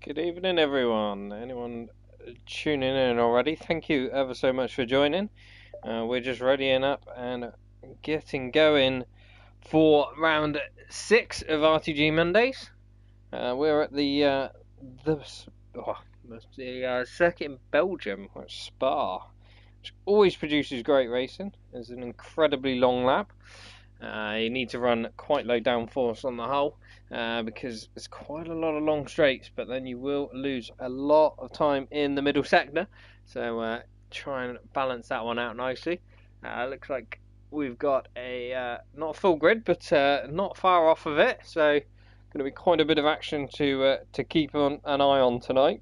Good evening, everyone. Anyone tuning in already? Thank you ever so much for joining. We're just readying up and getting going for round 6 of Rtg Mondays. We're at the circuit in Belgium, Spa, which always produces great racing. It's an incredibly long lap. You need to run quite low downforce on the hull because it's quite a lot of long straights, but then you will lose a lot of time in the middle sector. So try and balance that one out nicely. Looks like we've got a not a full grid, but not far off of it. So going to be quite a bit of action to keep an eye on tonight.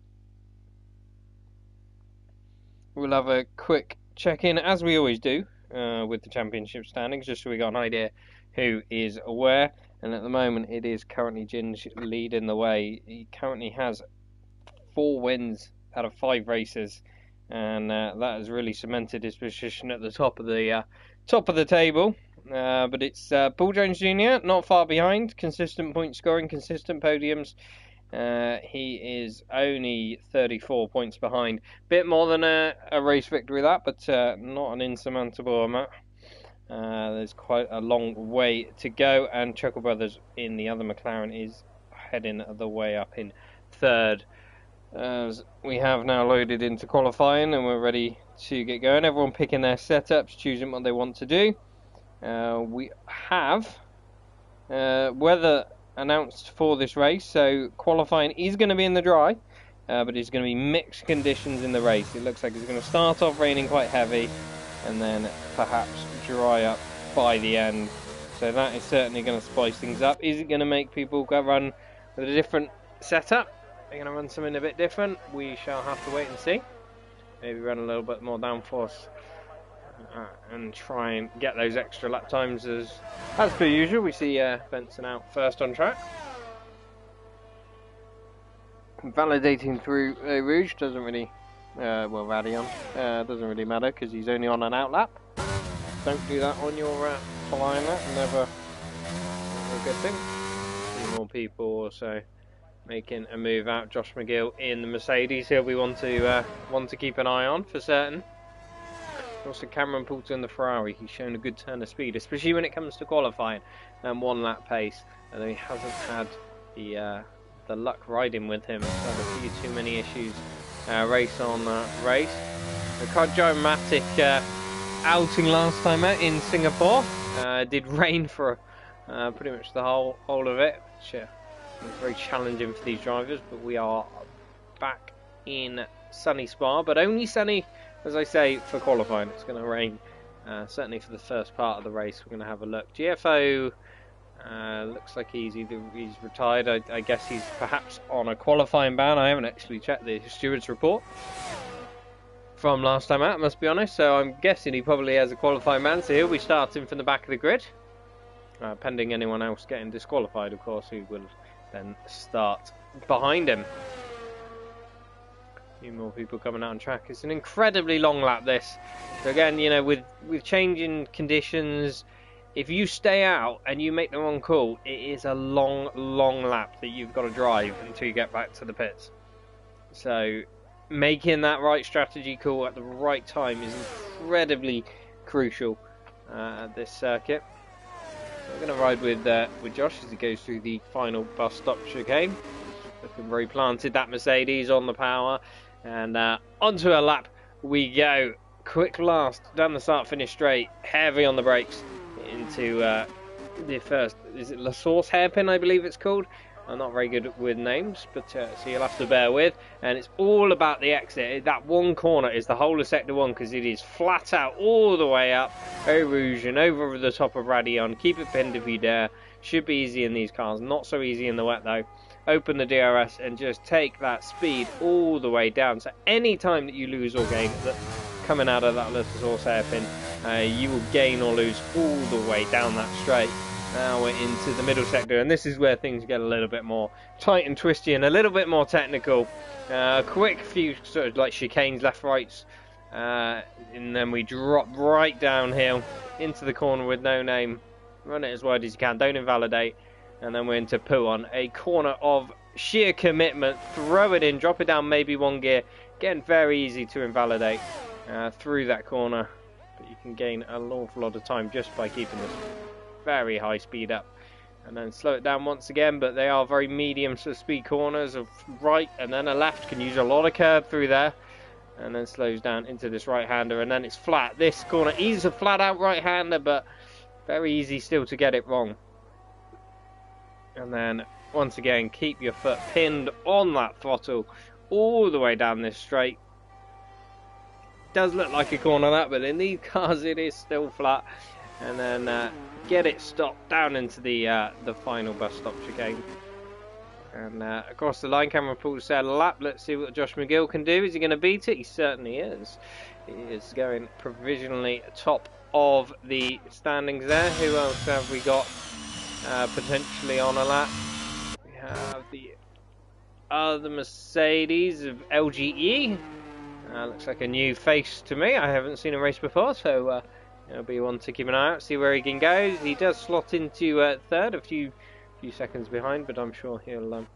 We'll have a quick check-in, as we always do, with the championship standings, just so we got an idea who is where. And at the moment, it is currently Ginge leading the way. He currently has 4 wins out of 5 races, and that has really cemented his position at the top of the table. But it's Paul Jones Jr. not far behind, consistent point scoring, consistent podiums. He is only 34 points behind. Bit more than a race victory that, but not an insurmountable amount. There's quite a long way to go, and Chuckle Brothers in the other McLaren is heading the way up in 3rd. We have now loaded into qualifying and we're ready to get going. Everyone picking their setups, choosing what they want to do. We have weather announced for this race, so qualifying is going to be in the dry, but it's going to be mixed conditions in the race. It looks like it's going to start off raining quite heavy and then perhaps dry up by the end, so that is certainly going to spice things up. Is it going to make people go run with a different setup? They're going to run something a bit different. We shall have to wait and see. Maybe run a little bit more downforce and try and get those extra lap times as per usual. We see Benson out first on track. Validating through Rouge doesn't really, Radion doesn't really matter because he's only on an out lap. Don't do that on your flying lap, never a good thing. A few more people also making a move out. Josh McGill in the Mercedes, he'll be one to keep an eye on for certain. Also Cameron Poulter in the Ferrari, he's shown a good turn of speed, especially when it comes to qualifying and 1 lap pace, although he hasn't had the luck riding with him. He's had a few too many issues race on race. A quite dramatic outing last time out in Singapore. Did rain for pretty much the whole of it, which was very challenging for these drivers, but we are back in sunny Spa, but only sunny, as I say, for qualifying. It's going to rain certainly for the first part of the race. We're going to have a look. GFO looks like he's retired. I guess he's perhaps on a qualifying ban. I haven't actually checked the steward's report from last time out, I must be honest, so I'm guessing he probably has a qualifying ban, so he'll be starting from the back of the grid, pending anyone else getting disqualified, of course, who will then start behind him. A few more people coming out on track. It's an incredibly long lap, this. So again, you know, with changing conditions, if you stay out and you make the wrong call, it is a long lap that you've got to drive until you get back to the pits. So making that right strategy call at the right time is incredibly crucial at this circuit. So we're going to ride with Josh as he goes through the final bus stop chicane. Looking very planted, that Mercedes on the power, and onto a lap we go. Quick last down the start finish straight, heavy on the brakes into the first, is it La Source hairpin, I believe it's called. I'm not very good with names, but so you'll have to bear with. And it's all about the exit. That one corner is the whole of Sector 1 because it is flat out all the way up. Eau Rouge and over the top of Radion. Keep it pinned if you dare. Should be easy in these cars. Not so easy in the wet though. Open the DRS and just take that speed all the way down. So any time that you lose or gain coming out of that little source hairpin, you will gain or lose all the way down that straight. Now we're into the middle sector, and this is where things get a little bit more tight and twisty and a little bit more technical. Quick few sort of like chicanes, left, rights, and then we drop right downhill into the corner with no name. Run it as wide as you can, don't invalidate, And then we're into Pooh on a corner of sheer commitment. Throw it in, drop it down maybe one gear. Again, very easy to invalidate through that corner. But you can gain an awful lot of time just by keeping this very high speed up. And then slow it down once again, but they are very medium speed corners of right and then a left. Can use a lot of curb through there. And then slows down into this right-hander, and then it's flat. This corner is a flat-out right-hander, but very easy still to get it wrong. And then, once again, keep your foot pinned on that throttle all the way down this straight. Does look like a corner that, but in these cars it is still flat. And then get it stopped down into the final bus stop chicane. And across the line, Cameron Poole said lap. Let's see what Josh McGill can do. Is he going to beat it? He certainly is. He is going provisionally top of the standings there. Who else have we got potentially on a lap? We have the other Mercedes of LGE. Looks like a new face to me. I haven't seen a race before, so it'll be one to keep an eye out, see where he can go. He does slot into third, a few seconds behind, but I'm sure he'll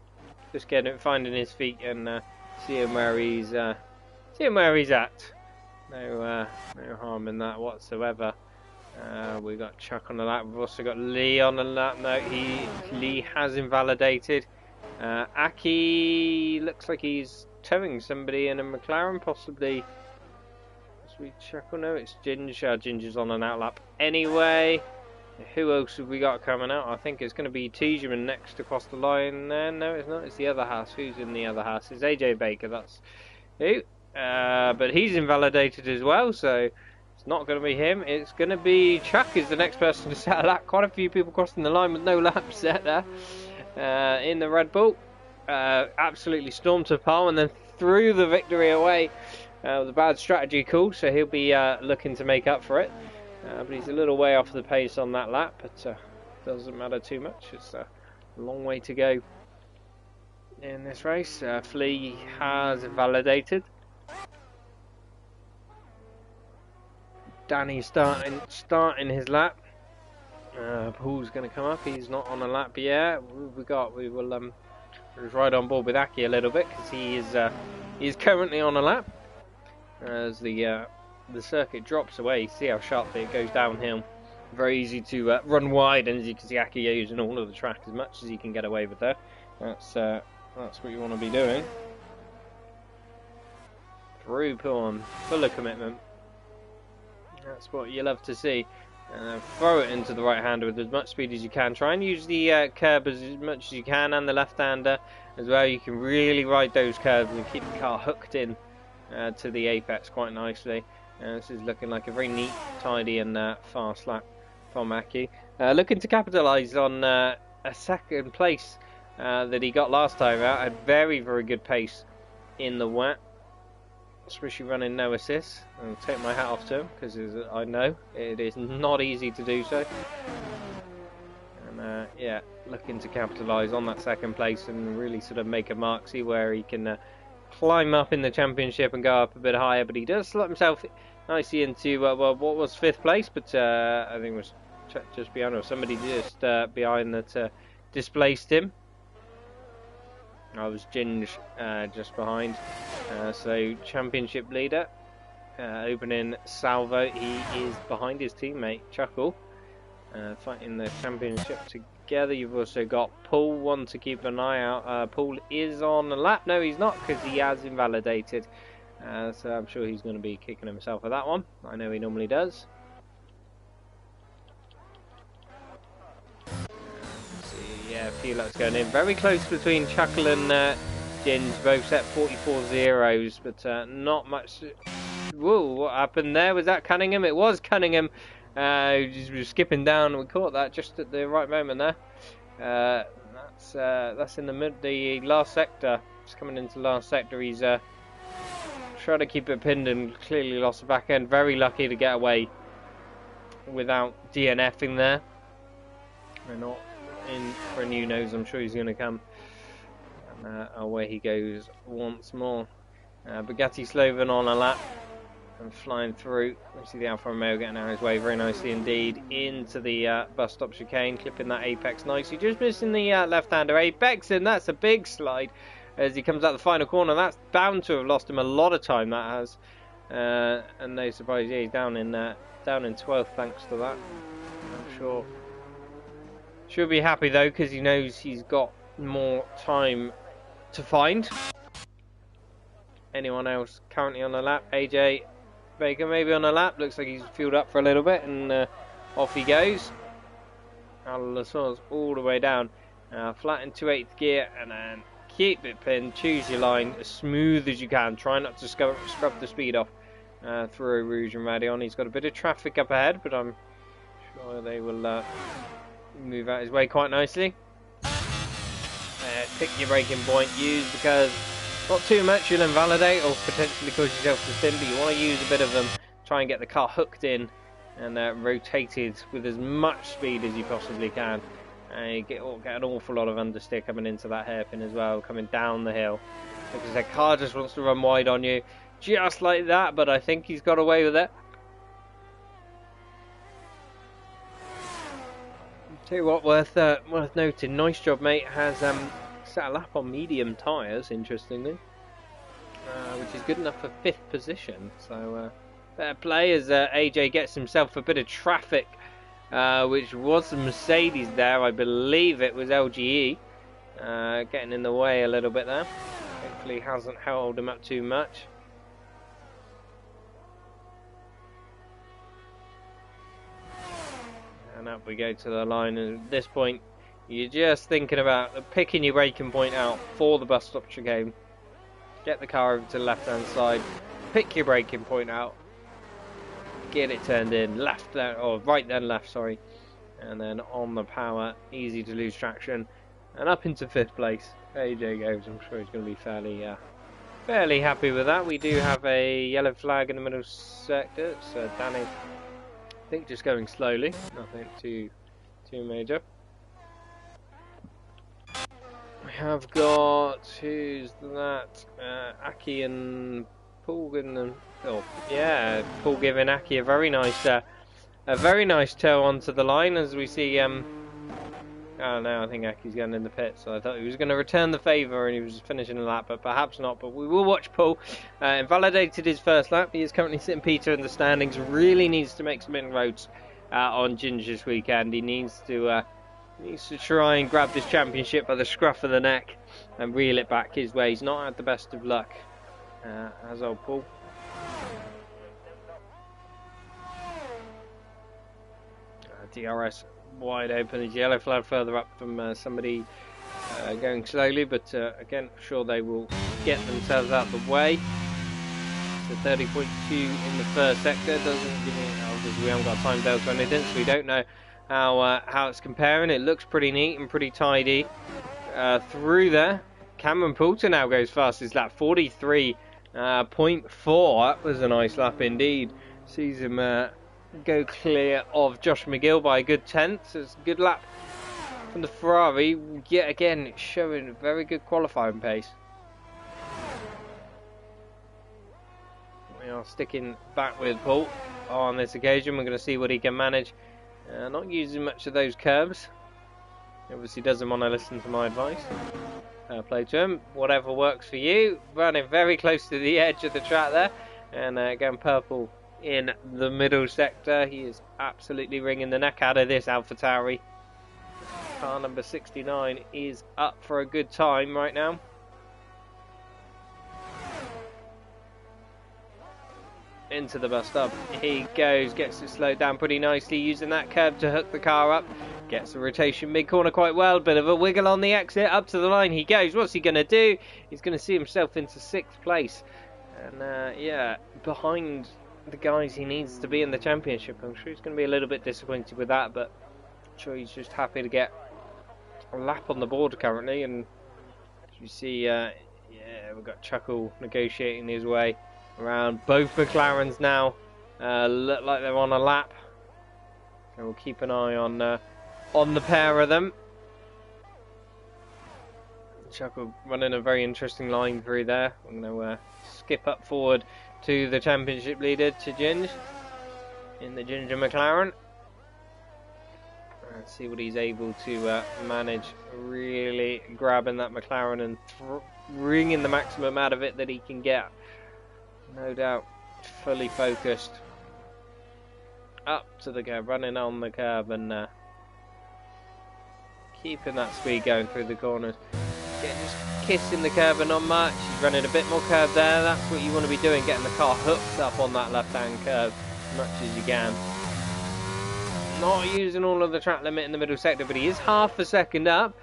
just get it, finding his feet and seeing where he's at. No harm in that whatsoever. We got Chuck on the lap. We've also got Lee on the lap. No, Lee has invalidated. Aki looks like he's towing somebody in a McLaren, possibly. Chuck, or no, it's Ginger. Ginger's on an outlap anyway. Who else have we got coming out? I think it's going to be Tiedemann next across the line there. No, it's not. It's the other Haas. Who's in the other Haas? It's AJ Baker. That's who. But he's invalidated as well, so it's not going to be him. It's going to be Chuck is the next person to set a lap. Quite a few people crossing the line with no lap set there in the Red Bull. Absolutely stormed to Palm and then threw the victory away. With a bad strategy call, so he'll be looking to make up for it. But he's a little way off the pace on that lap, but doesn't matter too much. It's a long way to go in this race. Flea has validated. Danny's starting his lap. Paul's going to come up. He's not on a lap yet. We will just ride on board with Aki a little bit because he is currently on a lap. As the circuit drops away, see how sharply it goes downhill. Very easy to run wide, and as you can see, Aki using all of the track as much as he can get away with there. That's what you want to be doing. Through Pawn, full of commitment. That's what you love to see. Throw it into the right-hander with as much speed as you can. Try and use the curb as much as you can, and the left-hander as well. You can really ride those curves and keep the car hooked in to the apex quite nicely. This is looking like a very neat, tidy and fast lap from Aki. Looking to capitalise on a second place that he got last time out. Had very, very good pace in the wet, especially running no assist. I'll take my hat off to him because I know it is not easy to do so. And yeah, looking to capitalise on that second place and really sort of make a mark, see where he can climb up in the championship and go up a bit higher. But he does slot himself nicely into well, what was 5th place, but I think it was just behind, or somebody just behind that displaced him. I was Ginge just behind. So championship leader, opening salvo. He is behind his teammate Chuckle, fighting the championship together. You've also got Paul, one to keep an eye out. Paul is on the lap. No, he's not, because he has invalidated. So I'm sure he's going to be kicking himself for that one. I know he normally does. Yeah, a few laps going in. Very close between Chuckle and Ginge, both set 44 zeros, but not much. Whoa, what happened there? Was that Cunningham? It was Cunningham. He was skipping down. We caught that just at the right moment there. That's in the last sector. Just coming into the last sector. He's trying to keep it pinned and clearly lost the back end. Very lucky to get away without DNFing there. We're not in for a new nose. I'm sure he's going to come. And away he goes once more. Bugatti Sloven on a lap. and flying through. We see the Alfa Romeo getting out of his way very nicely indeed into the bus stop chicane, clipping that apex nicely. Just missing the left-hander apex, and that's a big slide as he comes out the final corner. That's bound to have lost him a lot of time, that has. And no surprise, yeah, he's down in 12th thanks to that. I'm sure. She'll be happy though, because he knows he's got more time to find. Anyone else currently on the lap? AJ Baker maybe on the lap. Looks like he's fueled up for a little bit, and off he goes. Alasson's all the way down. Flat into 8th gear, and then keep it pinned. Choose your line as smooth as you can. Try not to scrub the speed off through Rouge and Radion. He's got a bit of traffic up ahead, but I'm sure they will move out his way quite nicely. Pick your braking point. Use the curves. Not too much, you'll invalidate or potentially cause yourself to spin, but you want to use a bit of them. Try and get the car hooked in and rotated with as much speed as you possibly can. And you get an awful lot of understeer coming into that hairpin as well, coming down the hill. Because the car just wants to run wide on you, just like that, but I think he's got away with it. Tell you what, worth noting, nice job mate, has set a lap on medium tyres, interestingly, which is good enough for 5th position. So better play as AJ gets himself a bit of traffic, which was the Mercedes there. I believe it was LGE getting in the way a little bit there. Hopefully hasn't held him up too much. And up we go to the line, and at this point you're just thinking about picking your braking point out for the bus stop chicane. Get the car over to the left hand side, pick your braking point out, get it turned in, left then, or right then left, sorry, and then on the power, easy to lose traction, and up into 5th place. AJ goes. I'm sure he's going to be fairly happy with that. We do have a yellow flag in the middle sector. It's Danny, I think, just going slowly, nothing too major. We have got, who's that? Aki and Paul giving them. Oh yeah, Paul giving Aki a very nice toe onto the line as we see. Oh no, I think Aki's going in the pit, so I thought he was going to return the favour and he was finishing the lap, but perhaps not. But we will watch Paul. Invalidated his first lap. He is currently sitting Peter in the standings. Really needs to make some inroads on Ginge this weekend. He needs to try and grab this championship by the scruff of the neck and reel it back his way. He's not had the best of luck, as old Paul. DRS wide open. His yellow flag further up from somebody going slowly, but again, sure they will get themselves out of the way. So 30.2 in the first sector. Doesn't give me, obviously we haven't got time delta or anything, so we don't know how it's comparing. It looks pretty neat and pretty tidy through there. Cameron Poulter now goes fastest lap, 43.4. That was a nice lap indeed. Sees him go clear of Josh McGill by a good 10th. It's a good lap from the Ferrari. Yet again, showing very good qualifying pace. We are sticking back with Paul on this occasion. We're going to see what he can manage. Not using much of those curves. Obviously doesn't want to listen to my advice. Play to him. Whatever works for you. Running very close to the edge of the track there. And going purple in the middle sector. He is absolutely wringing the neck out of this AlphaTauri. Car number 69 is up for a good time right now. Into the bus stop he goes, gets it slowed down pretty nicely, using that curve to hook the car up, gets the rotation mid corner quite well, bit of a wiggle on the exit, up to the line he goes. What's he going to do? He's going to see himself into 6th place, and yeah, behind the guys he needs to be in the championship. I'm sure he's going to be a little bit disappointed with that, but I'm sure he's just happy to get a lap on the board currently. And as you see, yeah, we've got Chuckle negotiating his way around. Both McLarens now look like they're on a lap, and we'll keep an eye on the pair of them. Chuckle running a very interesting line through there. I'm going to skip up forward to the championship leader, to Ginge, in the Ginger McLaren. Let's see what he's able to manage, really grabbing that McLaren and wringing the maximum out of it that he can get. No doubt, fully focused. Up to the curb, running on the curb and keeping that speed going through the corners. Just kissing the curb and not much. He's running a bit more curve there. That's what you want to be doing, getting the car hooked up on that left-hand curve as much as you can. Not using all of the track limit in the middle sector, but he is half a second up,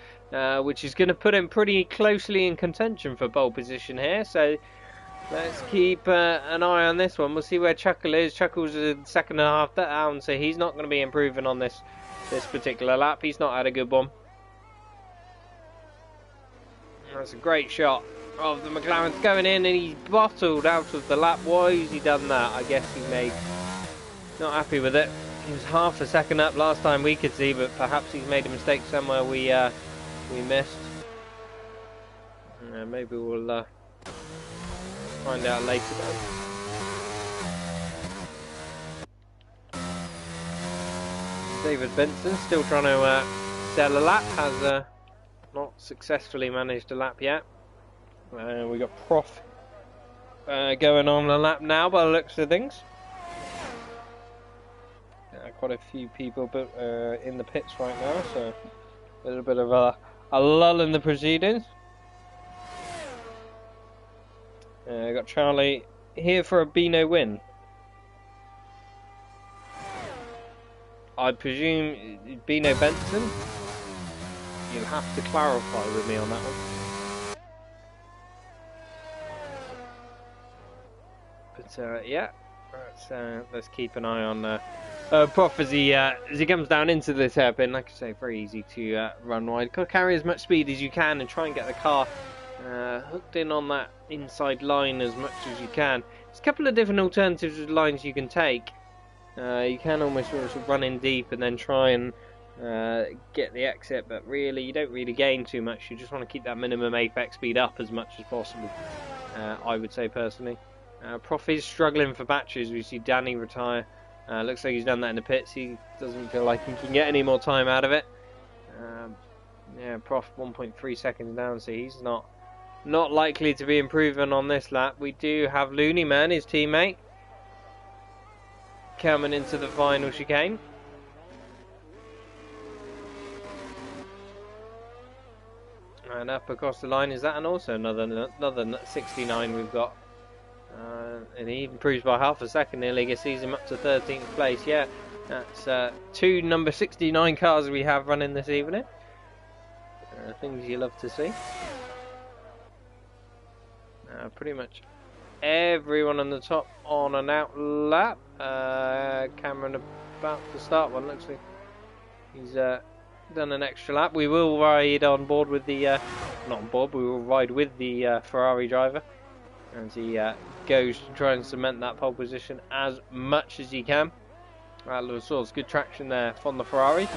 which is going to put him pretty closely in contention for pole position here. So let's keep an eye on this one. We'll see where Chuckle is. Chuckle's a second and a half down, so he's not going to be improving on this particular lap. He's not had a good one. That's a great shot of the McLaren's going in, and he's bottled out of the lap. Why has he done that? I guess he made not happy with it. He was half a second up last time we could see, but perhaps he's made a mistake somewhere we missed. Maybe we'll find out later though. David Benson still trying to sell a lap, has not successfully managed a lap yet. We got Prof going on a lap now by the looks of things. Quite a few people in the pits right now, so a little bit of a lull in the proceedings. Got Charlie here for a Beano win. I presume Beano Benson. You'll have to clarify with me on that one. But yeah, let's keep an eye on Prof as he comes down into this hairpin. Like I say, very easy to run wide. Got to carry as much speed as you can and try and get the car hooked in on that inside line as much as you can. There's a couple of different alternatives with lines you can take. You can almost sort of run in deep and then try and get the exit, but really you don't really gain too much. You just want to keep that minimum apex speed up as much as possible, I would say personally. Prof is struggling for batteries. We see Danny retire. Looks like he's done that in the pits. He doesn't feel like he can get any more time out of it. Yeah, Prof 1.3 seconds down, so he's not likely to be improving on this lap. We do have Looney Man, his teammate, coming into the final chicane. And up across the line is that, and also another 69 we've got. And he improves by half a second nearly, gets him up to 13th place. Yeah, that's two number 69 cars we have running this evening. Things you love to see. Pretty much everyone on the top on an out lap. Cameron about to start one, looks like he's done an extra lap. We will ride on board with the not on board, we will ride with the Ferrari driver as he goes to try and cement that pole position as much as he can. Source good traction there from the Ferrari.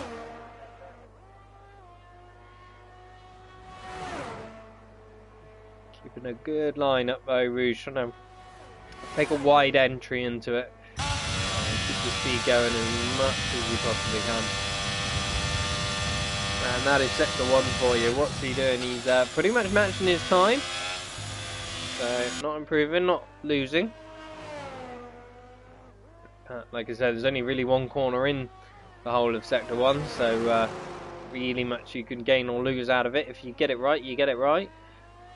Keeping a good line up by Rouge, trying to take a wide entry into it. Keep the speed going as much as you possibly can. And that is sector 1 for you. What's he doing? He's pretty much matching his time. So not improving, not losing. Like I said, there's only really one corner in the whole of sector 1, so really much you can gain or lose out of it. If you get it right, you get it right.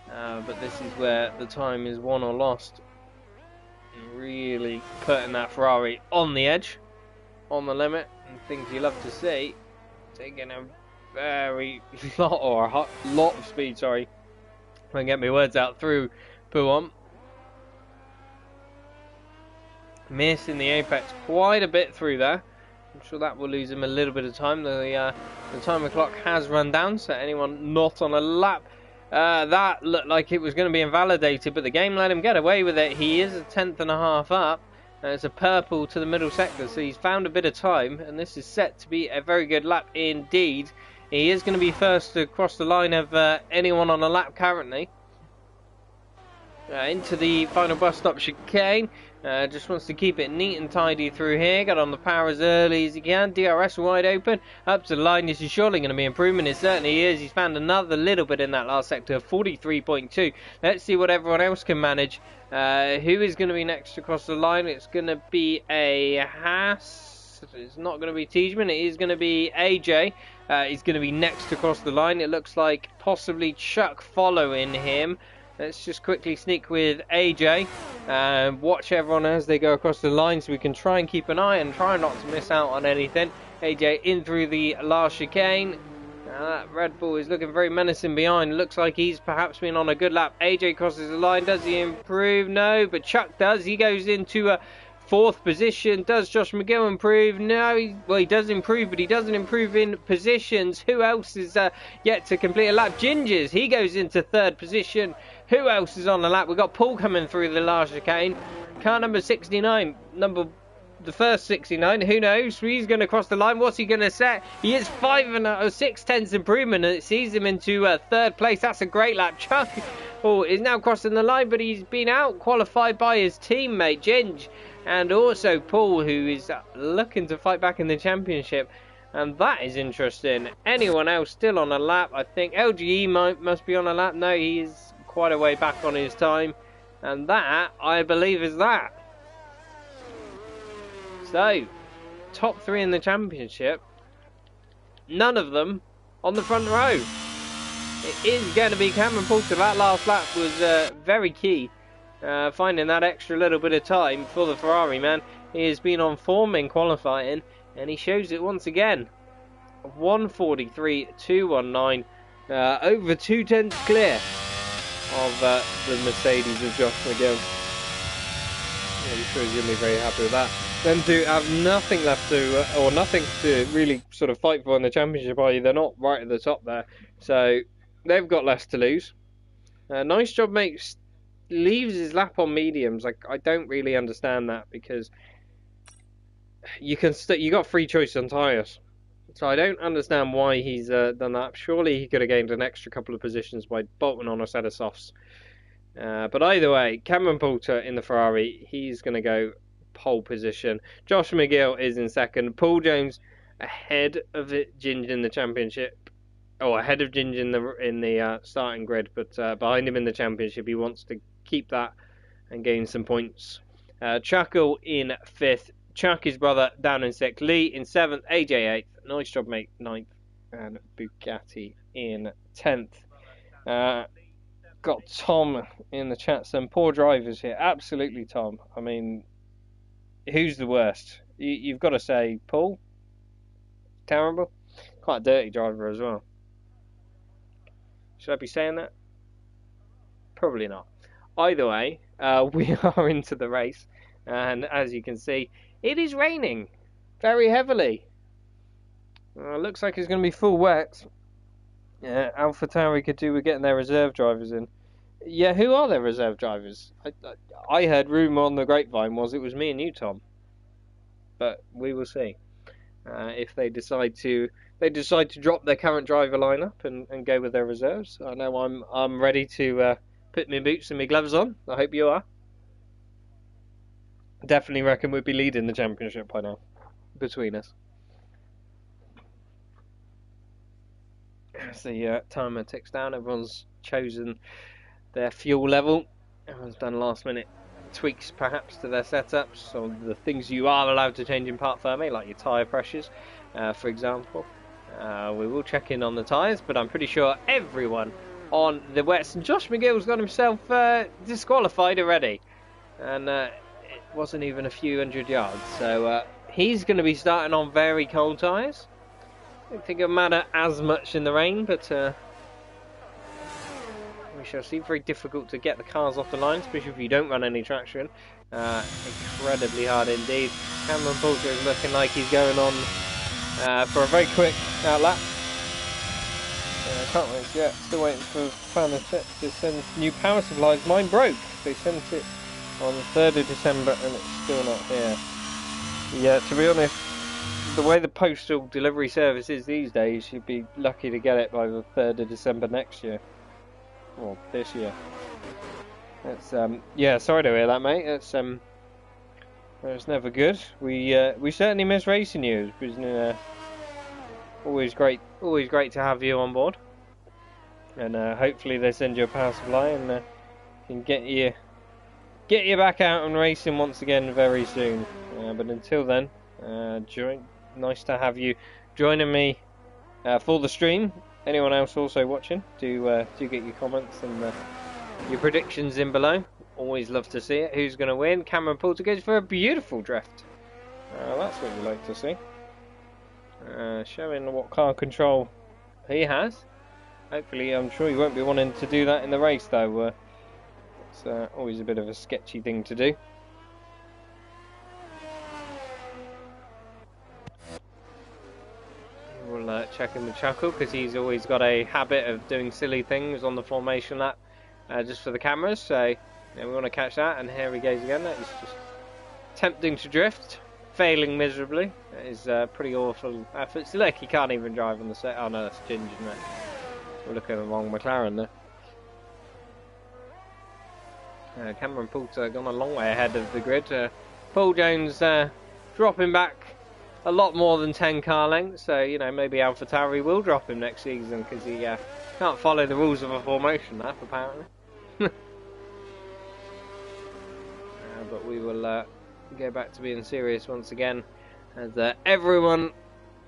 But this is where the time is won or lost. Really putting that Ferrari on the edge, on the limit, and things you love to see. Taking a very lot of speed. Sorry, I can get my words out through Pouon. Missing the apex quite a bit through there. I'm sure that will lose him a little bit of time. The timer clock has run down, so anyone not on a lap. That looked like it was going to be invalidated, but the game let him get away with it. He is a 10th and a half up. It's a purple to the middle sector, so he's found a bit of time, and this is set to be a very good lap indeed. He is going to be first to cross the line of anyone on a lap currently. into the final bus stop chicane. Just wants to keep it neat and tidy through here. Got on the power as early as he can. DRS wide open. Up to the line. This is surely going to be improvement. It certainly is. He's found another little bit in that last sector. 43.2. Let's see what everyone else can manage. Who is going to be next across the line? It's going to be a Haas. It's not going to be Tiedemann. It is going to be AJ. He's going to be next across the line. It looks like possibly Chuck following him. Let's just quickly sneak with AJ and watch everyone as they go across the line so we can try and keep an eye and try not to miss out on anything. AJ in through the last chicane. That Red Bull is looking very menacing behind. Looks like he's perhaps been on a good lap. AJ crosses the line. Does he improve? No, but Chuck does. He goes into a fourth position. Does Josh McGill improve? No, he does improve, but he doesn't improve in positions. Who else is yet to complete a lap? Gingers, he goes into third position. Who else is on the lap? We've got Paul coming through the last chicane. Car number 69, the first 69, who knows? He's going to cross the line. What's he going to set? He is 6/10 improvement, and it sees him into third place. That's a great lap. Chuck is now crossing the line, but he's been out qualified by his teammate Ginge, and also Paul, who is looking to fight back in the championship. And that is interesting. Anyone else still on a lap? I think LGE must be on a lap. No, he is quite a way back on his time. And that, I believe, is that. So, top three in the championship. None of them on the front row. It is going to be Cameron Poulter. That last lap was very key. Finding that extra little bit of time for the Ferrari man. He has been on form in qualifying, and he shows it once again. 1:43.219, over 2 tenths clear of the Mercedes of Josh McGill. Yeah, I'm sure he's going to be very happy with that. Then to have nothing left to, or nothing to really sort of fight for in the championship, i.e. they're not right at the top there, so they've got less to lose. Nice job, mate. Leaves his lap on mediums. Like, I don't really understand that, because you got free choice on tyres, so I don't understand why he's done that. Surely he could have gained an extra couple of positions by bolting on a set of softs. But either way, Cameron Poulter in the Ferrari, he's going to go pole position. Josh McGill is in second. Paul Jones ahead of Ginge in the championship, or ahead of Ginge in the starting grid, but behind him in the championship. He wants to keep that and gain some points. Chuckle in fifth. Chuck, his brother, down in sixth. Lee in seventh. AJ eighth. Nice job, mate. Ninth. And Bugatti in 10th. Got Tom in the chat. Some poor drivers here. Absolutely, Tom. I mean, who's the worst? You've got to say Paul. Terrible. Quite a dirty driver as well. Should I be saying that? Probably not. Either way, we are into the race. And as you can see, it is raining very heavily. Looks like it's going to be full wet. AlphaTauri could do with getting their reserve drivers in. Yeah, who are their reserve drivers? I heard rumour on the grapevine it was me and you, Tom. But we will see if they decide to drop their current driver lineup and go with their reserves. I know I'm ready to put my boots and my gloves on. I hope you are. Definitely reckon we'd be leading the championship by now, between us. As the timer ticks down, everyone's chosen their fuel level. Everyone's done last minute tweaks perhaps to their setups, or the things you are allowed to change in part Fermi, like your tyre pressures, for example. We will check in on the tyres, but I'm pretty sure everyone on the wets. And Josh McGill's got himself disqualified already, and it wasn't even a few hundred yards, so he's going to be starting on very cold tyres. I don't think it'll matter as much in the rain, but we shall see. Very difficult to get the cars off the line, especially if you don't run any traction. Incredibly hard indeed. Cameron Poulter is looking like he's going on for a very quick outlap. Can't wait yet. Still waiting for Planet to send new power supplies. Mine broke. They sent it on the 3rd of December and it's still not here. Yeah, to be honest, the way the postal delivery service is these days, you'd be lucky to get it by the 3rd of December next year. Or this year. That's yeah, sorry to hear that, mate. That's never good. We certainly miss racing you. It's been always great to have you on board. And hopefully they send you a power supply and can get you back out and racing once again very soon. But until then, nice to have you joining me for the stream. Anyone else also watching, do get your comments and your predictions in below. Always love to see it. Who's going to win? Cameron Poulter goes for a beautiful drift. That's what we like to see. Showing what car control he has. Hopefully, I'm sure he won't be wanting to do that in the race though. It's always a bit of a sketchy thing to do. We'll check in with Chuckle because he's always got a habit of doing silly things on the formation lap just for the cameras. So we want to catch that, and here he goes again. That is just attempting to drift, failing miserably. That is pretty awful efforts. Look, he can't even drive on the set. Oh no, that's Ginger, isn't it? We're looking at the wrong McLaren there. Cameron Poulter gone a long way ahead of the grid. Paul Jones dropping back a lot more than 10 car lengths, so you know maybe AlphaTauri will drop him next season because he can't follow the rules of a formation lap apparently. But we will go back to being serious once again as everyone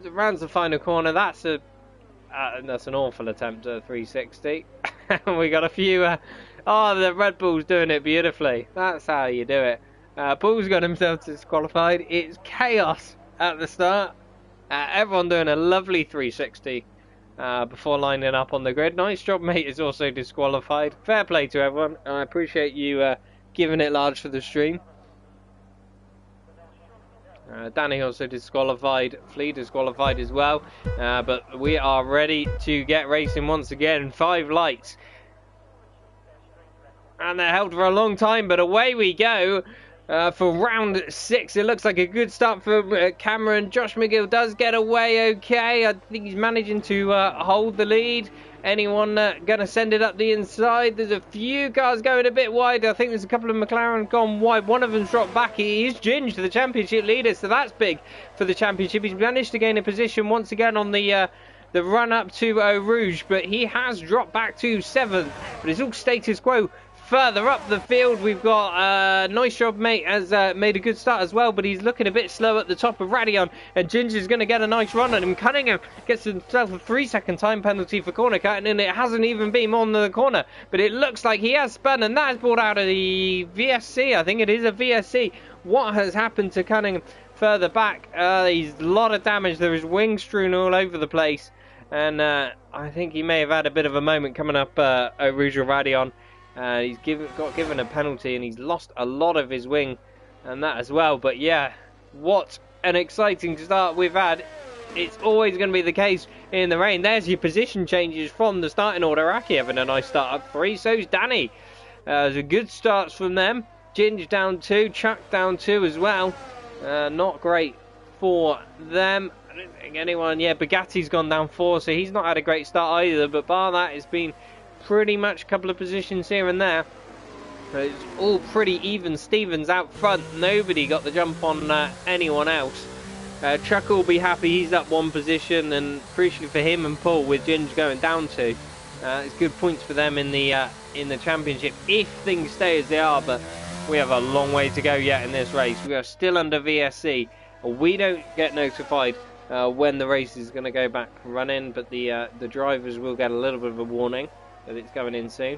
rounds the final corner. That's an awful attempt at a 360. We got a few. The Red Bull's doing it beautifully. That's how you do it. Paul's got himself disqualified. It's chaos at the start. Everyone doing a lovely 360 before lining up on the grid. Nice job, mate. Is also disqualified. Fair play to everyone. I appreciate you giving it large for the stream. Danny also disqualified. Flea disqualified as well. But we are ready to get racing once again. 5 lights. And they're held for a long time, but away we go for round 6. It looks like a good start for Cameron. Josh McGill does get away okay. I think he's managing to hold the lead. Anyone going to send it up the inside? There's a few cars going a bit wide. I think there's a couple of McLaren gone wide. One of them's dropped back. He is Ginge, the championship leader, so that's big for the championship. He's managed to gain a position once again on the run up to Eau Rouge, but he has dropped back to 7th. But it's all status quo. Further up the field, we've got Nice Job Mate has made a good start as well, but he's looking a bit slow at the top of Radion, and Ginger's going to get a nice run on him. Cunningham gets himself a 3-second time penalty for corner cutting, and it hasn't even been on the corner, but it looks like he has spun, and that is brought out of the VSC. I think it is a VSC. What has happened to Cunningham further back? He's a lot of damage. There is wing strewn all over the place, and I think he may have had a bit of a moment coming up Eau Rouge or Radion. He's got given a penalty and he's lost a lot of his wing and that as well. But yeah, what an exciting start we've had. It's always going to be the case in the rain. There's your position changes from the starting order. Aki having a nice start up 3. So's Danny. There's a good starts from them. Ginge down 2. Chuck down 2 as well. Not great for them. I don't think anyone. Yeah, Bugatti's gone down 4, so he's not had a great start either. But bar that, it's been pretty much a couple of positions here and there. It's all pretty even. Stevens out front. Nobody got the jump on anyone else. Chuck will be happy. He's up 1 position, and crucially for him and Paul, with Ginge going down 2. It's good points for them in the championship if things stay as they are. But we have a long way to go yet in this race. We are still under VSC. We don't get notified when the race is going to go back running, but the drivers will get a little bit of a warning that it's going in soon.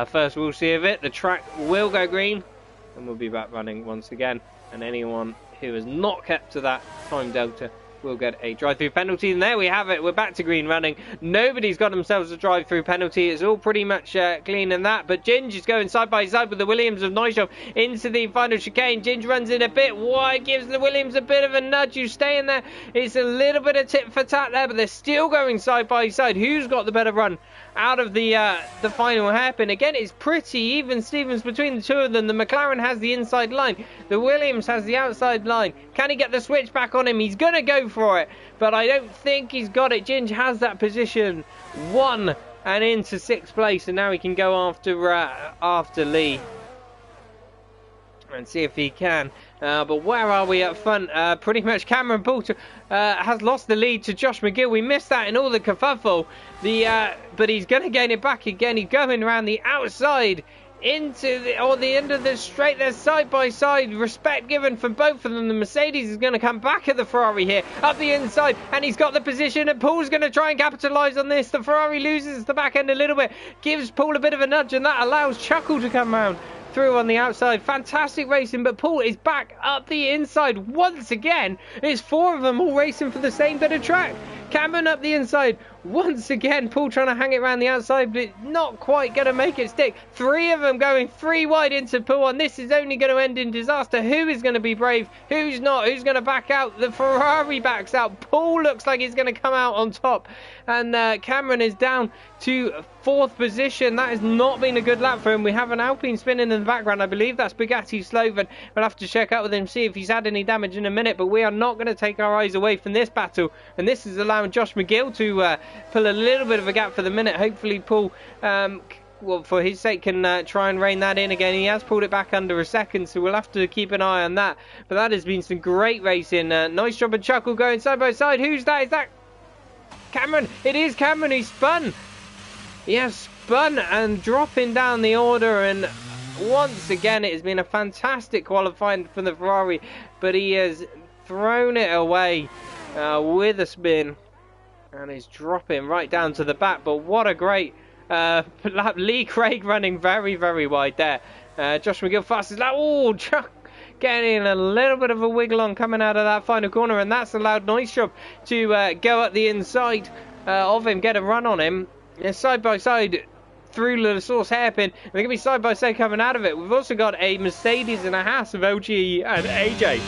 First we'll see of it, the track will go green and we'll be back running once again, and anyone who has not kept to that time delta will get a drive-through penalty. And there we have it, we're back to green running. Nobody's got themselves a drive-through penalty. It's all pretty much clean in that, but Ginge is going side by side with the Williams of Nigel into the final chicane. Ginge runs in a bit wide, gives the Williams a bit of a nudge. You stay in there, it's a little bit of tit for tat there, but they're still going side by side. Who's got the better run out of the final hairpin? Again, it's pretty even Stevens between the two of them. The McLaren has the inside line, the Williams has the outside line. Can he get the switch back on him? He's gonna go for it, but I don't think he's got it. Ginge has that position 1 and into 6th place, and now he can go after Lee and see if he can. But where are we up front? Pretty much Cameron Poulter has lost the lead to Josh McGill. We missed that in all the kerfuffle. But he's going to gain it back again. He's going around the outside into the end of the straight. They're side by side. Respect given from both of them. The Mercedes is going to come back at the Ferrari here, up the inside, and he's got the position, and Paul's going to try and capitalise on this. The Ferrari loses the back end a little bit, gives Paul a bit of a nudge, and that allows Chuckle to come round through on the outside. Fantastic racing, but Paul is back up the inside once again. It's 4 of them all racing for the same bit of track. Cameron up the inside once again. Paul trying to hang it around the outside, but not quite going to make it stick. 3 of them going 3 wide into Paul, and this is only going to end in disaster. Who is going to be brave? Who's not? Who's going to back out? The Ferrari backs out. Paul looks like he's going to come out on top, and Cameron is down to 4th position. That has not been a good lap for him. We have an Alpine spinning in the background. I believe that's Bugatti Sloven. We'll have to check out with him, see if he's had any damage in a minute, but we are not going to take our eyes away from this battle, and this is allowing Josh McGill to pull a little bit of a gap for the minute. Hopefully Paul, well, for his sake, can try and rein that in again. He has pulled it back under a second, so we'll have to keep an eye on that. But that has been some great racing. Nice job of Chuckle going side by side. Who's that? Is that Cameron? It is Cameron. He spun. He has spun and dropping down the order, and once again it has been a fantastic qualifying for the Ferrari, but he has thrown it away with a spin, and is dropping right down to the back. But what a great lap. Lee Craig running very, very wide there. Josh McGill fastest lap. Oh, Chuck getting a little bit of a wiggle on coming out of that final corner, and that's allowed Nice Job to go up the inside of him, get a run on him. Yeah, side by side through the source hairpin. They're going to be side by side coming out of it. We've also got a Mercedes and a Haas of LG and AJ.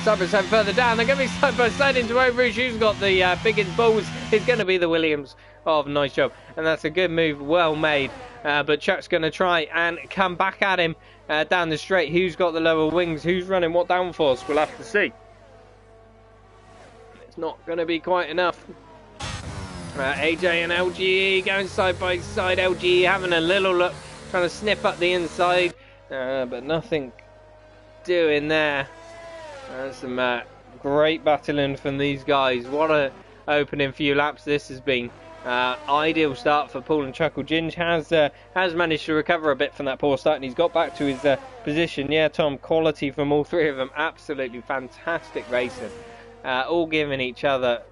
Side by side further down. They're going to be side by side into Eau Rouge. Who's got the biggest balls? It's going to be the Williams of Nice Job. And that's a good move, well made. But Chuck's going to try and come back at him down the straight. Who's got the lower wings? Who's running what downforce? We'll have to see. It's not going to be quite enough. AJ and LGE going side by side. LGE having a little look, trying to snip up the inside, but nothing doing there. Some great battling from these guys. What a opening few laps this has been. Ideal start for Paul and Chuckle. Ginge has managed to recover a bit from that poor start, and he's got back to his position. Yeah, Tom, quality from all 3 of them. Absolutely fantastic racing. All giving each other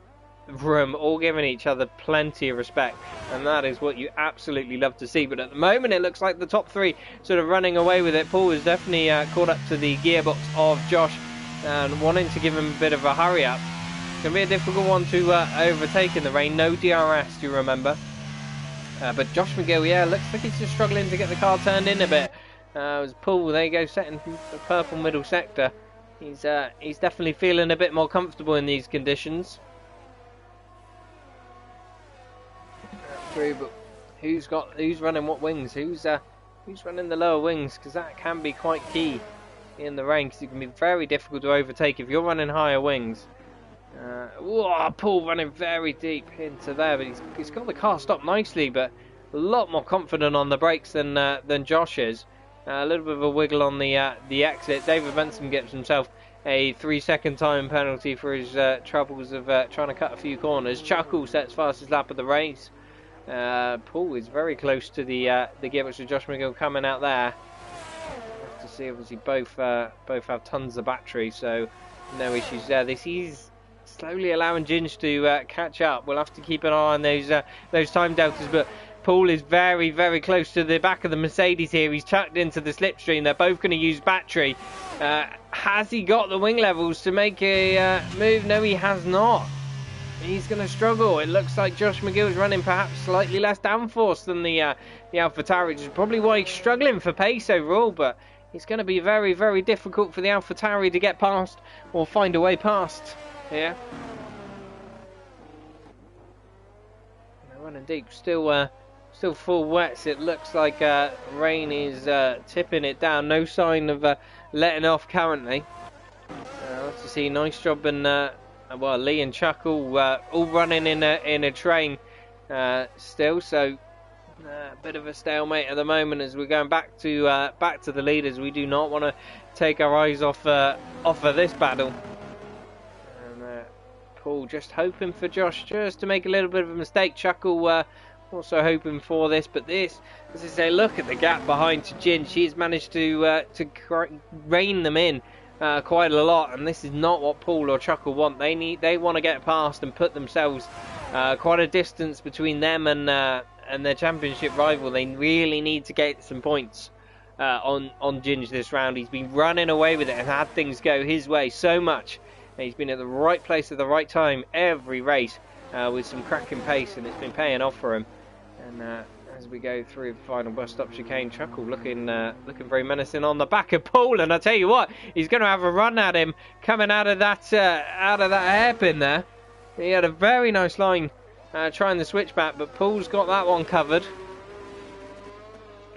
room, all giving each other plenty of respect, and that is what you absolutely love to see. But at the moment it looks like the top 3 sort of running away with it. Paul is definitely caught up to the gearbox of Josh and wanting to give him a bit of a hurry up. It's going to be a difficult one to overtake in the rain. No DRS, do you remember? But Josh McGill, yeah, looks like he's just struggling to get the car turned in a bit. As Paul, there you go, setting the purple middle sector. He's definitely feeling a bit more comfortable in these conditions. True, but who's running what wings? Who's running the lower wings? Because that can be quite key in the rain, because it can be very difficult to overtake if you're running higher wings. Paul running very deep into there, but he's got the car stopped nicely, but a lot more confident on the brakes than Josh is. A little bit of a wiggle on the exit. David Benson gets himself a 3-second time penalty for his troubles of trying to cut a few corners. Chuckle sets fastest lap of the race. Paul is very close to the gearbox of Josh McGill coming out there. Have to see, obviously both have tons of battery, so no issues there. This is slowly allowing Ginge to catch up. We'll have to keep an eye on those time deltas, but Paul is very, very close to the back of the Mercedes here. He's tucked into the slipstream. They're both going to use battery. Has he got the wing levels to make a move? No, he has not. He's going to struggle. It looks like Josh McGill is running perhaps slightly less downforce than the AlphaTauri, which is probably why he's struggling for pace overall, but it's going to be very, very difficult for the AlphaTauri to get past or find a way past here. They're running deep. Still full wets. It looks like rain is tipping it down. No sign of letting off currently. Let's see. Nice job, and well, Lee and Chuck all running in a train still, so a bit of a stalemate at the moment as we're going back to the leaders. We do not want to take our eyes off of this battle. And Paul just hoping for Josh just to make a little bit of a mistake. Chuckle also hoping for this, but this, as I say, look at the gap behind Jin. She's managed to rein them in quite a lot, and this is not what Paul or Chuckle want. They want to get past and put themselves quite a distance between them and their championship rival. They really need to get some points on Ginge this round. He's been running away with it and had things go his way so much. He's been at the right place at the right time every race with some cracking pace, and it's been paying off for him. And as we go through the final bus stop chicane, Chuckle looking very menacing on the back of Paul, and I tell you what, he's going to have a run at him coming out of that hairpin there. He had a very nice line trying the switchback, but Paul's got that one covered.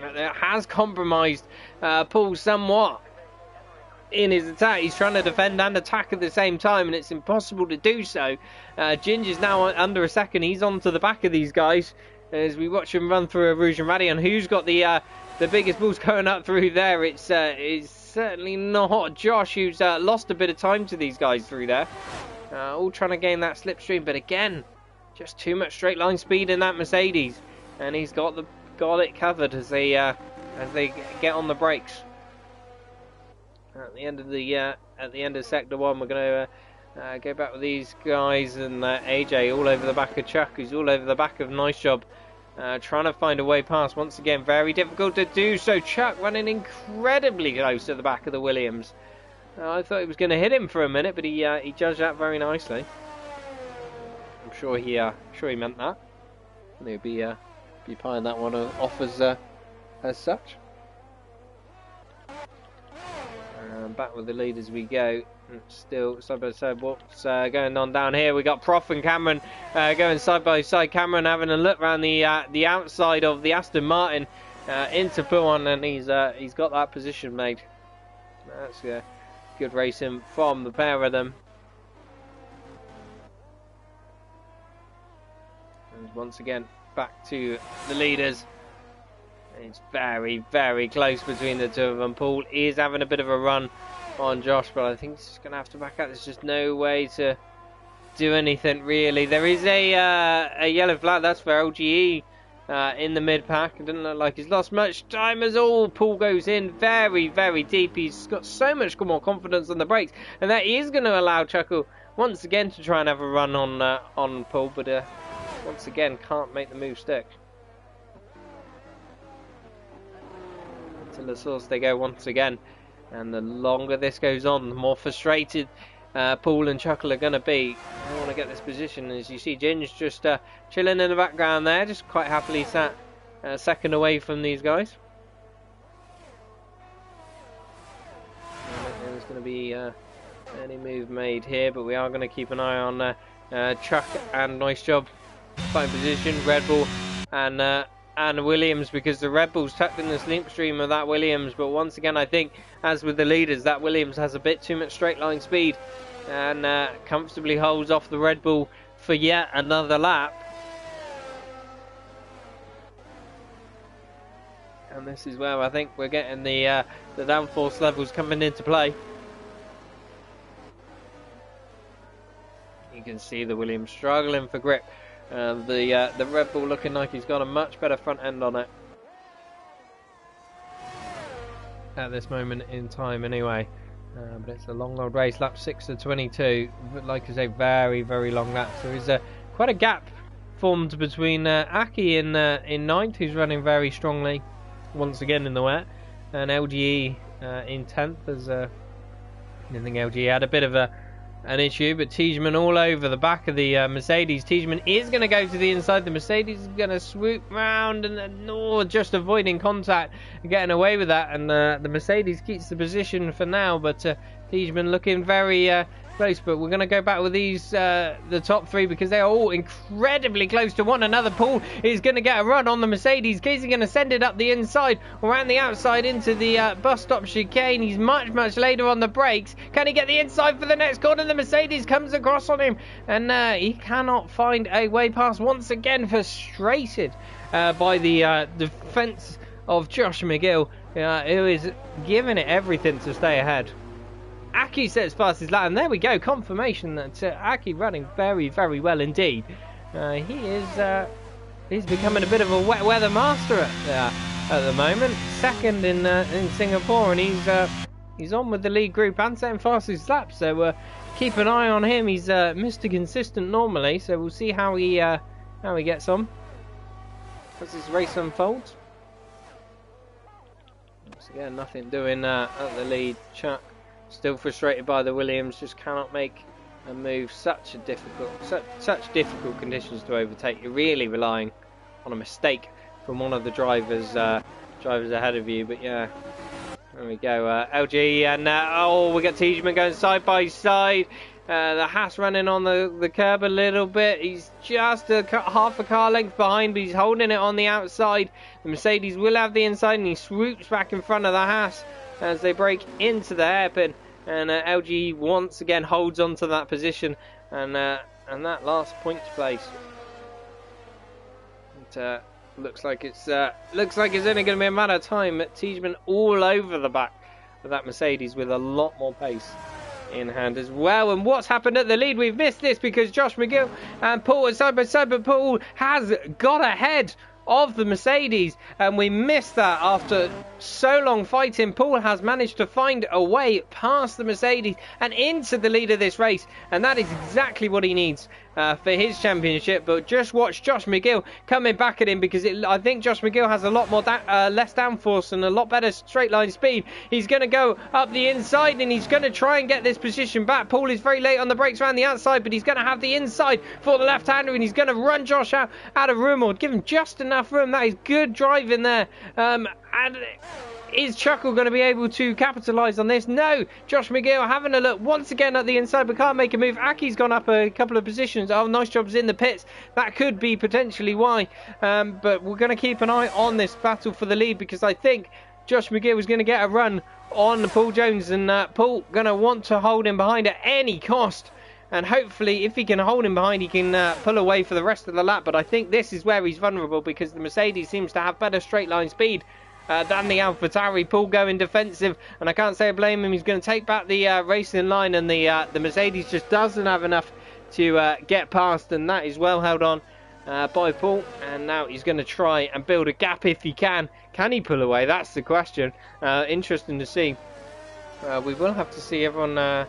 It has compromised Paul somewhat in his attack. He's trying to defend and attack at the same time, and it's impossible to do so. Ginge is now under a second. He's on to the back of these guys as we watch him run through a Rouge and Radion. Who's got the biggest balls going up through there? It's certainly not Josh, who's lost a bit of time to these guys through there. All trying to gain that slipstream, but again, just too much straight line speed in that Mercedes, and he's got it covered as they get on the brakes. At the end of sector 1, we're going to go back with these guys, and AJ all over the back of Chuck, who's all over the back of Nice Job, trying to find a way past. Once again, very difficult to do so. Chuck running incredibly close to the back of the Williams. I thought he was going to hit him for a minute, but he judged that very nicely. I'm sure he meant that. And he'll be paying that one off as such. Back with the lead as we go. Still side by side. What's going on down here? We got Prof and Cameron going side by side. Cameron having a look around the outside of the Aston Martin into Puon, and he's got that position made. That's good racing from the pair of them. And once again, back to the leaders. It's very, very close between the two of them. Paul is having a bit of a run on Josh, but I think he's just going to have to back out. There's just no way to do anything, really. There is a yellow flag, that's for LGE in the mid-pack. It doesn't look like he's lost much time at all. Paul goes in very, very deep. He's got so much more confidence on the brakes, and that is going to allow Chuckle once again to try and have a run on Paul, but once again can't make the move stick. To the source they go once again, and the longer this goes on, the more frustrated Paul and Chuckle are going to be. I want to get this position. As you see, Ginge just chilling in the background there, just quite happily sat second away from these guys. I don't think there's going to be any move made here, but we are going to keep an eye on Chuck and Nice Job fighting position, Red Bull and Williams, because the Red Bull's tucked in the slipstream of that Williams. But once again, I think, as with the leaders, that Williams has a bit too much straight line speed and comfortably holds off the Red Bull for yet another lap. And this is where I think we're getting the downforce levels coming into play. You can see the Williams struggling for grip. The Red Bull looking like he's got a much better front end on it at this moment in time anyway. But it's a long old race, lap 6 to 22. Like I say, very, very long laps. There is quite a gap formed between Aki in 9th, who's running very strongly once again in the wet, and LGE in 10th. As I think LGE had a bit of an issue, but Tiedemann all over the back of the Mercedes. Tiedemann is going to go to the inside. The Mercedes is going to swoop round and just avoiding contact and getting away with that. And the Mercedes keeps the position for now, but Tiedemann looking very close, but we're going to go back with these, the top three, because they are all incredibly close to one another. Paul is going to get a run on the Mercedes. Is he going to send it up the inside, around the outside into the bus stop chicane? He's much later on the brakes. Can he get the inside for the next corner? The Mercedes comes across on him, and he cannot find a way past. Once again, frustrated by the defence of Josh McGill, who is giving it everything to stay ahead. Aki sets past his lap, and there we go, confirmation that Aki running very well indeed. He's becoming a bit of a wet weather master at the moment. Second in Singapore, and he's on with the lead group and setting fast his lap. So keep an eye on him. He's Mr. Consistent normally, so we'll see how he gets on as this race unfolds. Once again, nothing doing at the lead. Chuck still frustrated by the Williams, just cannot make a move. Such difficult conditions to overtake. You're really relying on a mistake from one of the drivers ahead of you. But yeah, there we go. LG, and we got Tiedemann going side by side. The Haas running on the curb a little bit. He's just half a car length behind, but he's holding it on the outside. The Mercedes will have the inside, and he swoops back in front of the Haas as they break into the hairpin, and LG once again holds on to that position, and that last points place. It looks like it's only going to be a matter of time. Tiedemann all over the back of that Mercedes with a lot more pace in hand as well. And what's happened at the lead? We've missed this because Josh McGill and Paul are side by side, but Paul has got ahead of the Mercedes, and we missed that after so long fighting. Paul has managed to find a way past the Mercedes and into the lead of this race, and that is exactly what he needs for his championship. But just watch Josh McGill coming back at him, because I think Josh McGill has a lot more less downforce and a lot better straight line speed. He's going to go up the inside, and he's going to try and get this position back. Paul is very late on the brakes around the outside, but he's going to have the inside for the left-hander, and he's going to run Josh out of room, or give him just enough room. That is good driving there. And is Chuckle going to be able to capitalise on this? No. Josh McGill having a look once again at the inside, but can't make a move. Aki's gone up a couple of positions. Oh, nice jobs in the pits. That could be potentially why. But we're going to keep an eye on this battle for the lead, because I think Josh McGill is going to get a run on Paul Jones, and Paul going to want to hold him behind at any cost. And hopefully, if he can hold him behind, he can pull away for the rest of the lap. But I think this is where he's vulnerable, because the Mercedes seems to have better straight line speed than the AlphaTauri. Paul going defensive, and I can't say I blame him. He's going to take back the racing line, and the Mercedes just doesn't have enough to get past, and that is well held on by Paul. And now he's going to try and build a gap if he can. Can he pull away? That's the question. Interesting to see. We will have to see everyone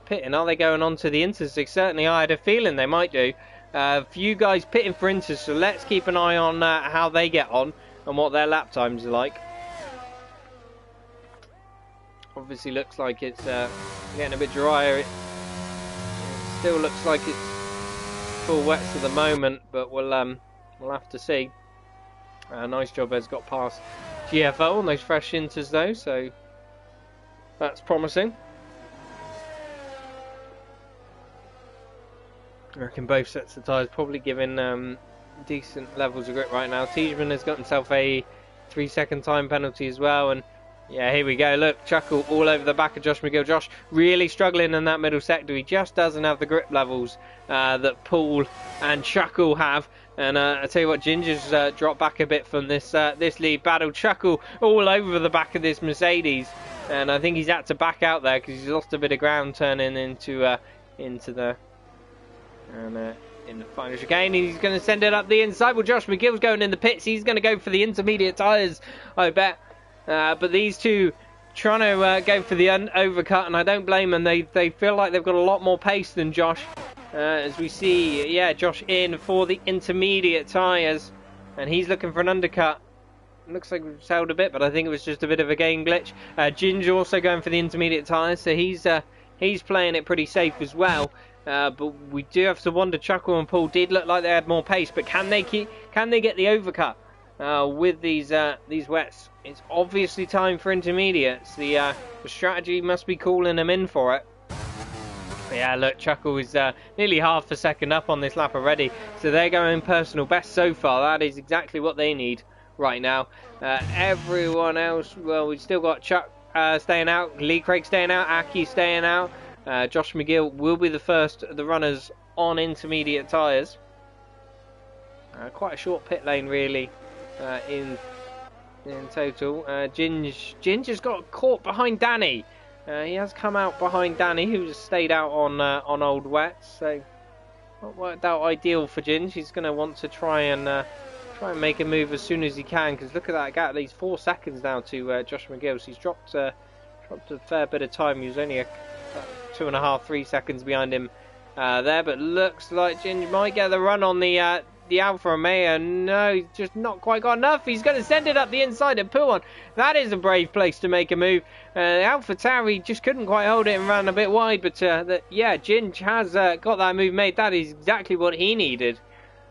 pitting. Are they going on to the Intersix? Certainly I had a feeling they might do. A few guys pitting for Inter, so let's keep an eye on how they get on and what their lap times are like. Obviously looks like it's getting a bit drier. It still looks like it's full wets at the moment, but we'll have to see. Nice job has got past GFO on those fresh Inters though, so that's promising. I reckon both sets of tyres probably giving decent levels of grip right now. Tiedemann has got himself a 3-second time penalty as well, and yeah, here we go. Look, Chuckle all over the back of Josh McGill. Josh really struggling in that middle sector. He just doesn't have the grip levels that Paul and Chuckle have. And I tell you what, Ginger's dropped back a bit from this lead battle. Chuckle all over the back of this Mercedes, and I think he's had to back out there because he's lost a bit of ground turning into the. And in the final chicane, he's going to send it up the inside. Well, Josh McGill's going in the pits. He's going to go for the intermediate tyres, I bet. But these two trying to go for the overcut, and I don't blame them. They feel like they've got a lot more pace than Josh. As we see, yeah, Josh in for the intermediate tyres, and he's looking for an undercut. Looks like we've sailed a bit, but I think it was just a bit of a game glitch. Ginger also going for the intermediate tyres, so he's playing it pretty safe as well. But we do have to wonder. Chuckle and Paul did look like they had more pace, but can they get the overcut with these wets? It's obviously time for intermediates. The strategy must be calling them in for it. Yeah, look, Chuckle is nearly half a second up on this lap already. So they're going personal best so far. That is exactly what they need right now. Everyone else, well, we've still got Chuck staying out, Lee Craig staying out, Aki staying out. Josh McGill will be the first of the runners on intermediate tyres. Quite a short pit lane, really, in total. Ginger's got caught behind Danny. He has come out behind Danny, who's stayed out on old wet, so not worked out ideal for Ginge. He's going to want to try and make a move as soon as he can, because look at that gap. He's 4 seconds now to Josh McGill, so he's dropped a fair bit of time. He was only 2.5, 3 seconds behind him there, but looks like Ginge might get the run on the Alfa Romeo. No, he's just not quite got enough. He's going to send it up the inside and pull on. That is a brave place to make a move. Alpha Tauri just couldn't quite hold it and ran a bit wide, but yeah, Ginge has got that move made. That is exactly what he needed.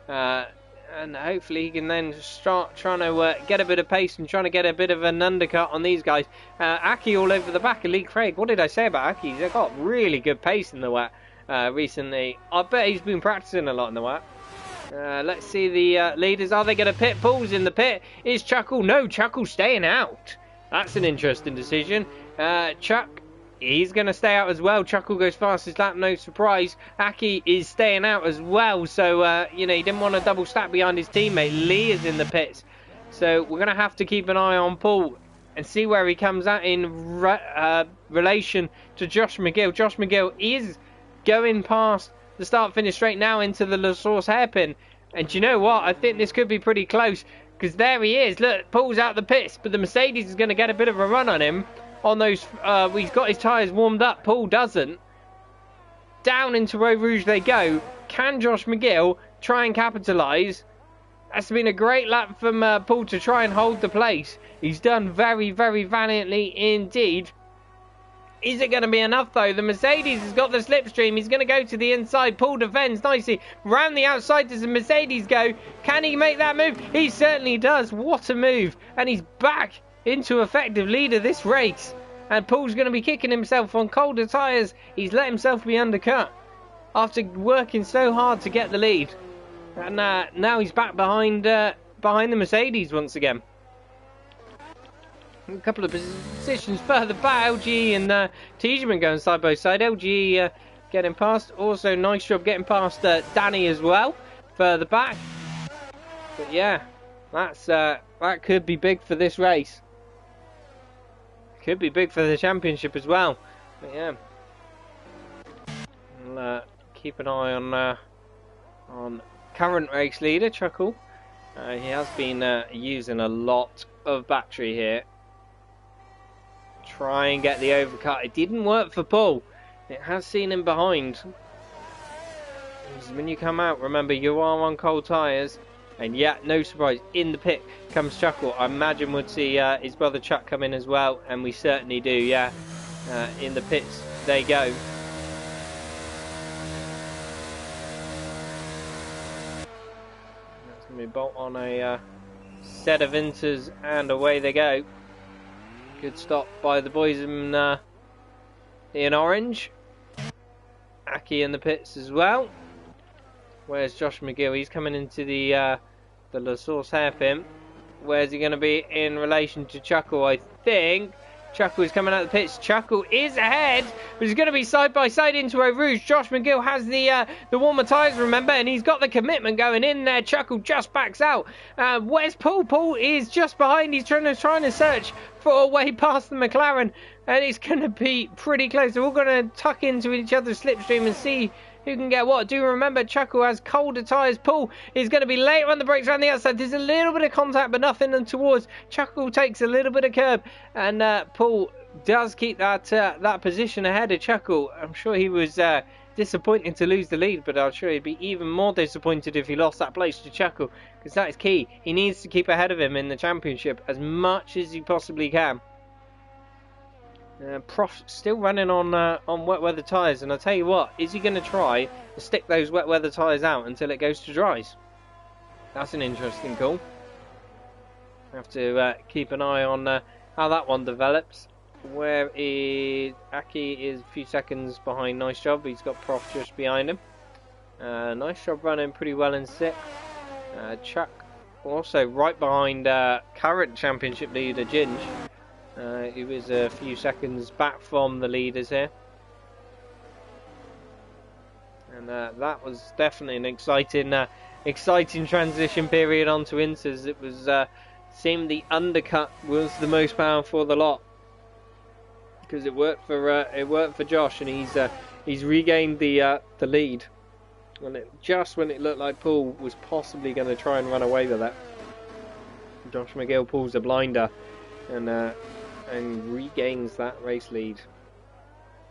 And hopefully he can then start trying to get a bit of pace and trying to get a bit of an undercut on these guys. Aki all over the back of Lee Craig. What did I say about Aki? He's got really good pace in the wet recently. I bet he's been practicing a lot in the wet. Let's see the leaders. Are they going to pit? Paul's in the pit. Is Chuckle? No, Chuckle's staying out. That's an interesting decision. Chuck, he's going to stay out as well. Chuckle goes fastest lap, no surprise. Aki is staying out as well. So, you know, he didn't want to double stack behind his teammate. Lee is in the pits. So we're going to have to keep an eye on Paul and see where he comes out in relation to Josh McGill. Josh McGill is going past the start-finish straight now into the La Source hairpin. And you know what? I think this could be pretty close, because there he is. Look, Paul's out the pits, but the Mercedes is going to get a bit of a run on him. On those, he's got his tyres warmed up. Paul doesn't. Down into Eau Rouge they go. Can Josh McGill try and capitalise? That's been a great lap from Paul to try and hold the place. He's done very, very valiantly indeed. Is it going to be enough, though? The Mercedes has got the slipstream. He's going to go to the inside. Paul defends nicely. Round the outside does the Mercedes go. Can he make that move? He certainly does. What a move. And he's back into effective lead of this race. And Paul's going to be kicking himself on colder tyres. He's let himself be undercut after working so hard to get the lead. And now he's back behind the Mercedes once again. A couple of positions further back, LG and Tiedemann going side by side. LG getting past. Also, nice job getting past Danny as well, further back. But yeah, that could be big for this race. Could be big for the championship as well. But yeah, we'll keep an eye on current race leader Chuckle. He has been using a lot of battery here. Try and get the overcut. It didn't work for Paul. It has seen him behind. When you come out, remember you are on cold tyres. And yeah, no surprise, in the pit comes Chuckle. I imagine we'd see his brother Chuck come in as well, and we certainly do, yeah. In the pits they go. That's going to be Bolt on a set of Inters, and away they go. Good stop by the boys in orange. Aki in the pits as well. Where's Josh McGill? He's coming into the La Source hairpin. Where's he going to be in relation to Chuckle? I think Chuckle is coming out of the pits. Chuckle is ahead, but he's going to be side by side into Eau Rouge. Josh McGill has the warmer tyres, remember, and he's got the commitment going in there. Chuckle just backs out. Where's Paul? Paul is just behind. He's trying to search for a way past the McLaren, and it's going to be pretty close. They're all going to tuck into each other's slipstream and see who can get what. Do remember, Chuckle has colder tyres. Paul is going to be later on the brakes around the outside. There's a little bit of contact, but nothing towards. Chuckle takes a little bit of curb, and Paul does keep that position ahead of Chuckle. I'm sure he was disappointed to lose the lead, but I'm sure he'd be even more disappointed if he lost that place to Chuckle, because that is key. He needs to keep ahead of him in the championship as much as he possibly can. Prof still running on wet weather tyres, and I'll tell you what, is he going to try to stick those wet weather tyres out until it goes to dries? That's an interesting call. Have to keep an eye on how that one develops. Where is Aki? Is a few seconds behind. Nice job. He's got Prof just behind him. Nice job running pretty well in 6th. Chuck also right behind current championship leader Ginge. He was a few seconds back from the leaders here. And that was definitely an exciting transition period onto Inters. It was seemed the undercut was the most powerful of the lot, because it worked for Josh, and he's regained the lead. And just when it looked like Paul was possibly going to try and run away with that, Josh McGill pulls a blinder and regains that race lead.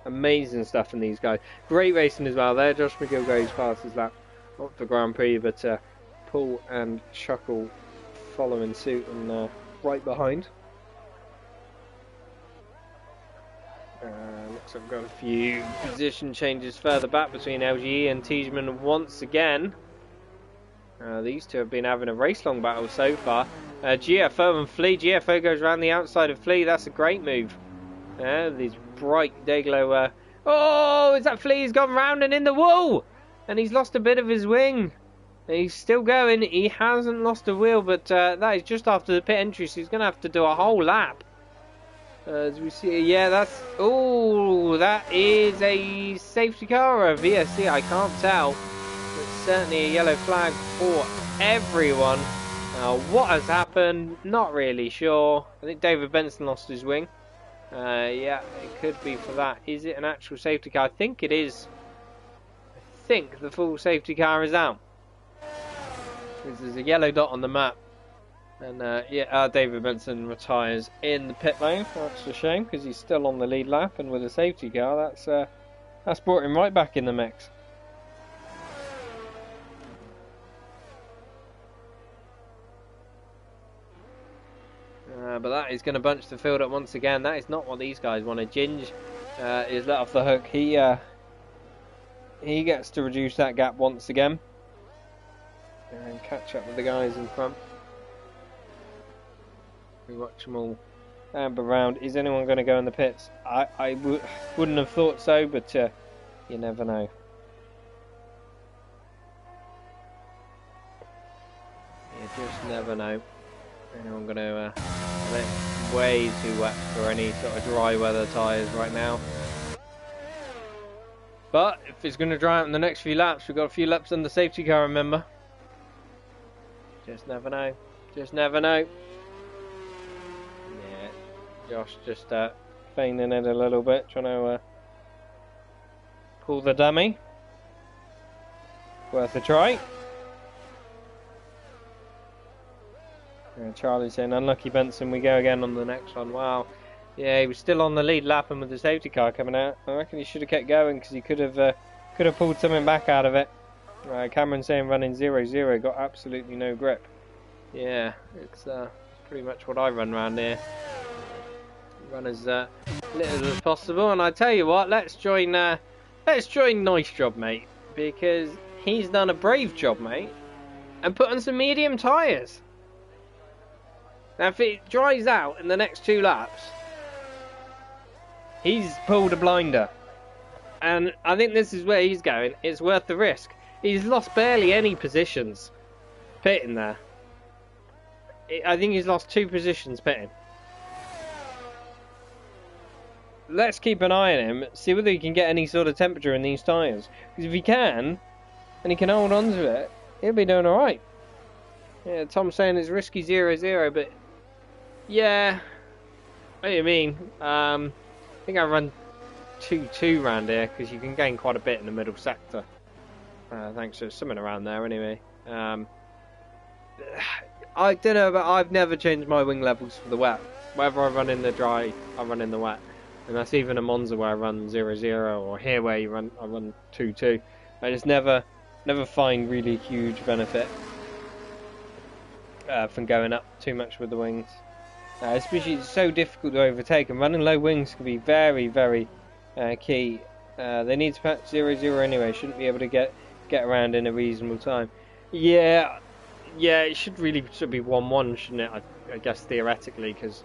Amazing stuff from these guys. Great racing as well there. Josh McGill goes past his lap, not the Grand Prix, but Paul and Chuckle following suit and right behind. Looks like we've got a few position changes further back between LGE and Tiedemann once again. These two have been having a race-long battle so far. GFO and Flea. GFO goes around the outside of Flea. That's a great move. These bright Dayglow. Oh, is that Flea? He's gone round and in the wall, and he's lost a bit of his wing. He's still going. He hasn't lost a wheel, but that is just after the pit entry, so he's going to have to do a whole lap. As we see, yeah, that's... Oh, that is a safety car or a VSC, I can't tell. It's certainly a yellow flag for everyone. What has happened? Not really sure. I think David Benson lost his wing. Yeah, it could be for that. Is it an actual safety car? I think it is. I think the full safety car is out. There's a yellow dot on the map. And yeah, David Benson retires in the pit lane. That's a shame, because he's still on the lead lap, and with a safety car, that's brought him right back in the mix. But that is going to bunch the field up once again. That is not what these guys wanted. Ginge is let off the hook. He gets to reduce that gap once again and catch up with the guys in front. We watch them all amber round. Is anyone going to go in the pits? I wouldn't have thought so, but you never know. You just never know. Anyone going to... it's way too wet for any sort of dry weather tyres right now. But if it's going to dry out in the next few laps, we've got a few laps on the safety car, remember. Just never know. Just never know. Yeah, Josh just feigning it a little bit, trying to pull the dummy. Worth a try. Charlie's saying, unlucky Benson, we go again on the next one. Wow. Yeah, he was still on the lead lap, and with the safety car coming out, I reckon he should have kept going, because he could have pulled something back out of it. Cameron saying running 0-0, got absolutely no grip. Yeah, it's pretty much what I run around here. Run as little as possible, and I tell you what, let's join Nice Job, mate, because he's done a brave job, mate, and put on some medium tyres. Now, if it dries out in the next 2 laps, he's pulled a blinder. And I think this is where he's going. It's worth the risk. He's lost barely any positions pitting there. I think he's lost 2 positions pitting. Let's keep an eye on him, see whether he can get any sort of temperature in these tyres. Because if he can, and he can hold on to it, he'll be doing alright. Yeah, Tom's saying it's risky 0-0, but... Yeah, what do you mean? I think I run 2-2 round here, because you can gain quite a bit in the middle sector. Thanks to something around there anyway. I don't know, but I've never changed my wing levels for the wet. Whether I run in the dry, I run in the wet. And that's even a Monza where I run 0-0, or here where I run 2-2. I just never find really huge benefit from going up too much with the wings. Especially it's so difficult to overtake, and running low wings can be very, very key. They need to patch 0-0 anyway, shouldn't be able to get around in a reasonable time. Yeah, it should be 1-1, shouldn't it? I guess theoretically, because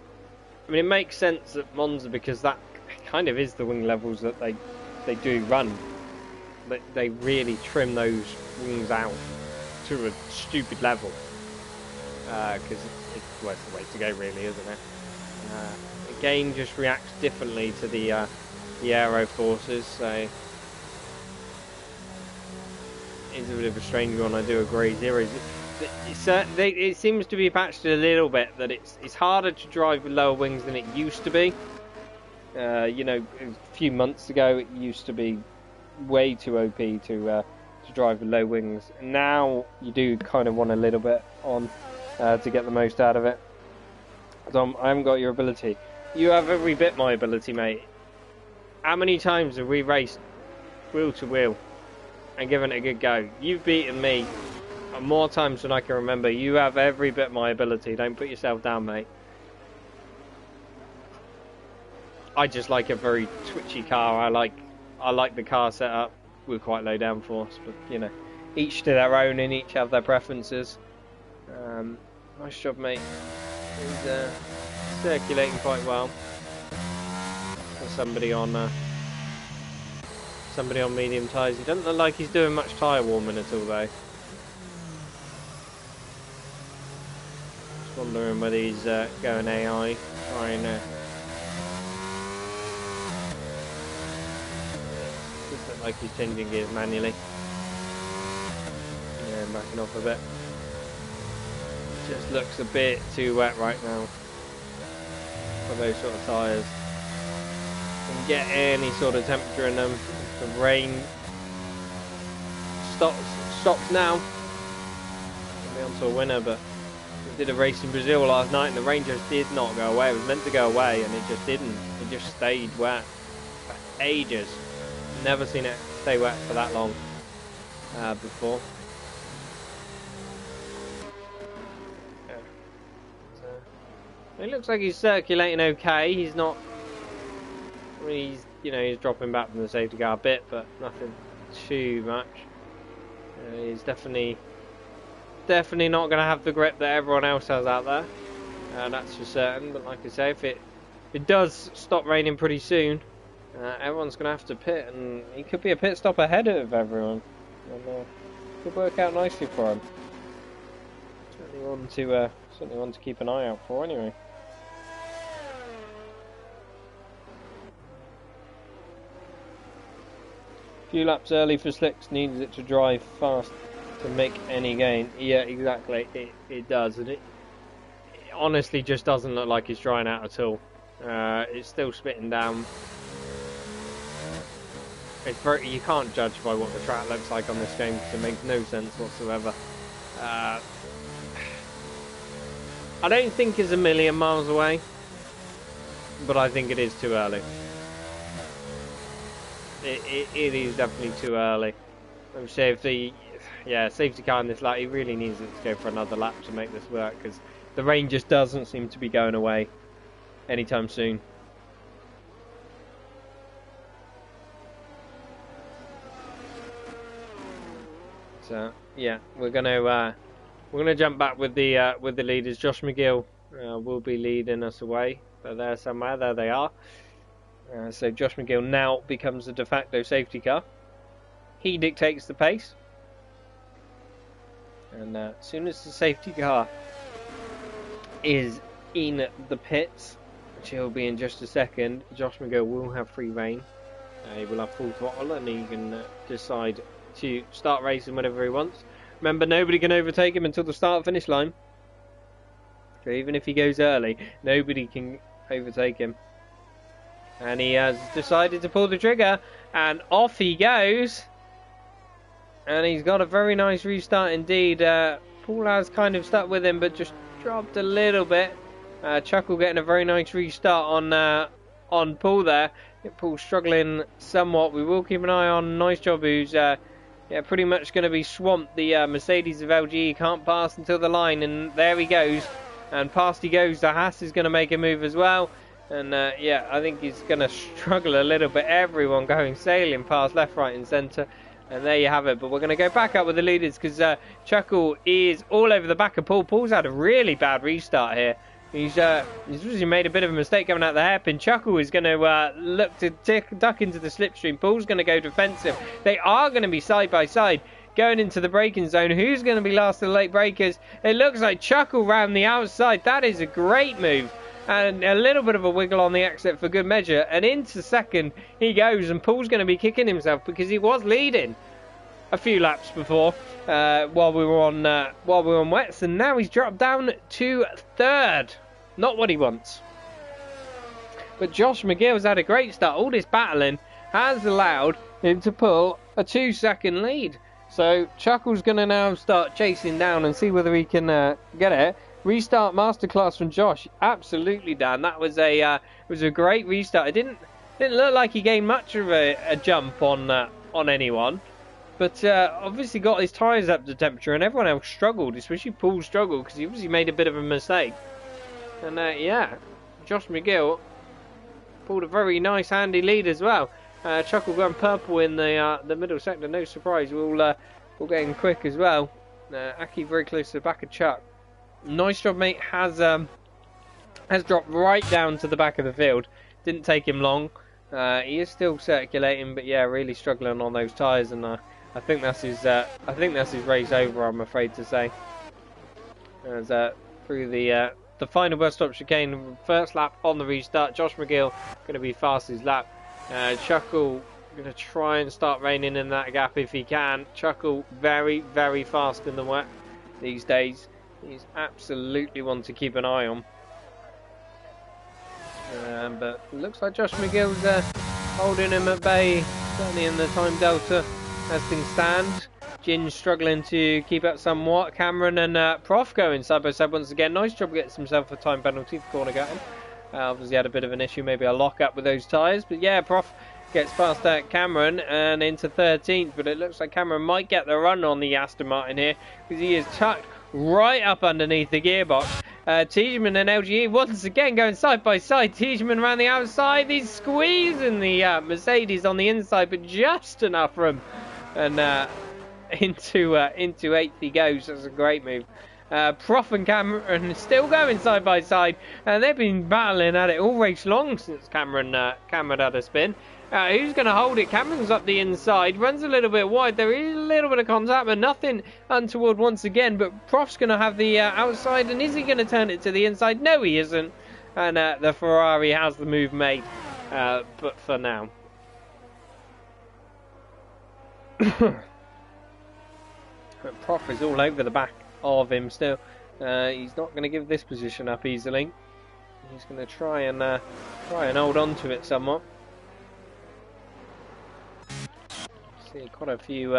I mean, it makes sense at Monza because that kind of is the wing levels that they do run. They really trim those wings out to a stupid level because it's the way to go, really, isn't it? The game just reacts differently to the aero forces, so it's a bit of a strange one. I do agree. It seems to be patched a little bit that it's harder to drive with lower wings than it used to be. You know, a few months ago it used to be way too OP to drive with low wings. Now you do kind of want a little bit on to get the most out of it. Dom, I haven't got your ability. You have every bit my ability, mate. How many times have we raced wheel to wheel and given it a good go? You've beaten me more times than I can remember. You have every bit my ability. Don't put yourself down, mate. I just like a very twitchy car. I like the car setup with quite low downforce, but you know, each to their own and each have their preferences. Nice job, mate. He's circulating quite well. Got somebody on medium tyres. He doesn't look like he's doing much tyre warming at all, though. Just wondering whether he's going AI. Trying does look like he's changing gears manually. Yeah, backing off a bit. Just looks a bit too wet right now for those sort of tyres. Can get any sort of temperature in them. The rain stops now. We'll be on to a winner, but we did a race in Brazil last night and the rain just did not go away. It was meant to go away and it just didn't. It just stayed wet for ages. Never seen it stay wet for that long before. It looks like he's circulating okay. He's not. I mean, he's dropping back from the safety car a bit, but nothing too much. He's definitely not going to have the grip that everyone else has out there. That's for certain. But like I say, if it does stop raining pretty soon, everyone's going to have to pit, and he could be a pit stop ahead of everyone, and could work out nicely for him. Certainly one to keep an eye out for, anyway. Few laps early for Slicks, needs it to drive fast to make any gain. Yeah, exactly. It does, and it honestly just doesn't look like it's drying out at all. It's still spitting down. You can't judge by what the track looks like on this game because it makes no sense whatsoever. I don't think it's a million miles away, but I think it is too early. It is definitely too early. I'm sure if the safety car in this lap, he really needs it to go for another lap to make this work because the rain just doesn't seem to be going away anytime soon. So yeah, we're gonna jump back with the leaders. Josh McGill will be leading us away. They're there somewhere. There they are. So Josh McGill now becomes the de facto safety car. He dictates the pace. And as soon as the safety car is in the pits, which he'll be in just a second, Josh McGill will have free rein. He will have full throttle and he can decide to start racing whenever he wants. Remember, nobody can overtake him until the start finish line. So even if he goes early, nobody can overtake him. And he has decided to pull the trigger, and off he goes. And he's got a very nice restart indeed. Paul has kind of stuck with him, but just dropped a little bit. Chuckle getting a very nice restart on Paul there. Paul's struggling somewhat. We will keep an eye on Nice Job, who's pretty much going to be swamped. The Mercedes of LG can't pass until the line, and there he goes. And past he goes. The Haas is going to make a move as well. And I think he's going to struggle a little bit. Everyone going sailing past left, right and centre. And there you have it. But we're going to go back up with the leaders because Chuckle is all over the back of Paul. Paul's had a really bad restart here. He's obviously made a bit of a mistake coming out the hairpin. Chuckle is going to look to duck into the slipstream. Paul's going to go defensive. They are going to be side by side going into the braking zone. Who's going to be last of the late breakers? It looks like Chuckle round the outside. That is a great move. And a little bit of a wiggle on the exit for good measure. And into second he goes. And Paul's going to be kicking himself because he was leading a few laps before while we were on wets. And now he's dropped down to third. Not what he wants. But Josh McGill's had a great start. All this battling has allowed him to pull a 2-second lead. So Chuckle's going to now start chasing down and see whether he can get it. Restart masterclass from Josh. Absolutely, Dan. That was a great restart. It didn't look like he gained much of a jump on anyone. But obviously got his tyres up to temperature, and everyone else struggled, especially Paul struggled because he obviously made a bit of a mistake. And yeah, Josh McGill pulled a very nice handy lead as well. Chuckle going purple in the middle sector, no surprise. We'll get in quick as well. Aki very close to the back of Chuck. Nice job, mate. Has dropped right down to the back of the field. Didn't take him long. He is still circulating, but yeah, really struggling on those tyres, and I think that's his race over, I'm afraid to say. As through the final bus stop chicane, first lap on the restart. Josh McGill going to be fastest lap. Chuckle going to try and start reining in that gap if he can. Chuckle very, very fast in the wet these days. He's absolutely one to keep an eye on. But looks like Josh McGill's holding him at bay, certainly in the time delta as things stand. Ginge struggling to keep up somewhat. Cameron and Prof going side by side once again. Nice job gets himself a time penalty for corner gutting. Obviously had a bit of an issue, maybe a lock up with those tyres. But yeah, Prof gets past Cameron and into 13th. But it looks like Cameron might get the run on the Aston Martin here, because he is tucked right up underneath the gearbox. Tiedemann and LGE once again going side by side. Tiedemann around the outside. He's squeezing the Mercedes on the inside, but just enough room. And into 8th he goes. That's a great move. Prof and Cameron still going side by side, and they've been battling at it all race long since Cameron had a spin. Who's going to hold it? Cameron's up the inside, runs a little bit wide. There is a little bit of contact, but nothing untoward once again. But Prof's going to have the outside, and is he going to turn it to the inside? No, he isn't. And the Ferrari has the move made, but for now. Prof is all over the back of him still. He's not going to give this position up easily. He's going to try and hold on to it somewhat. See quite a few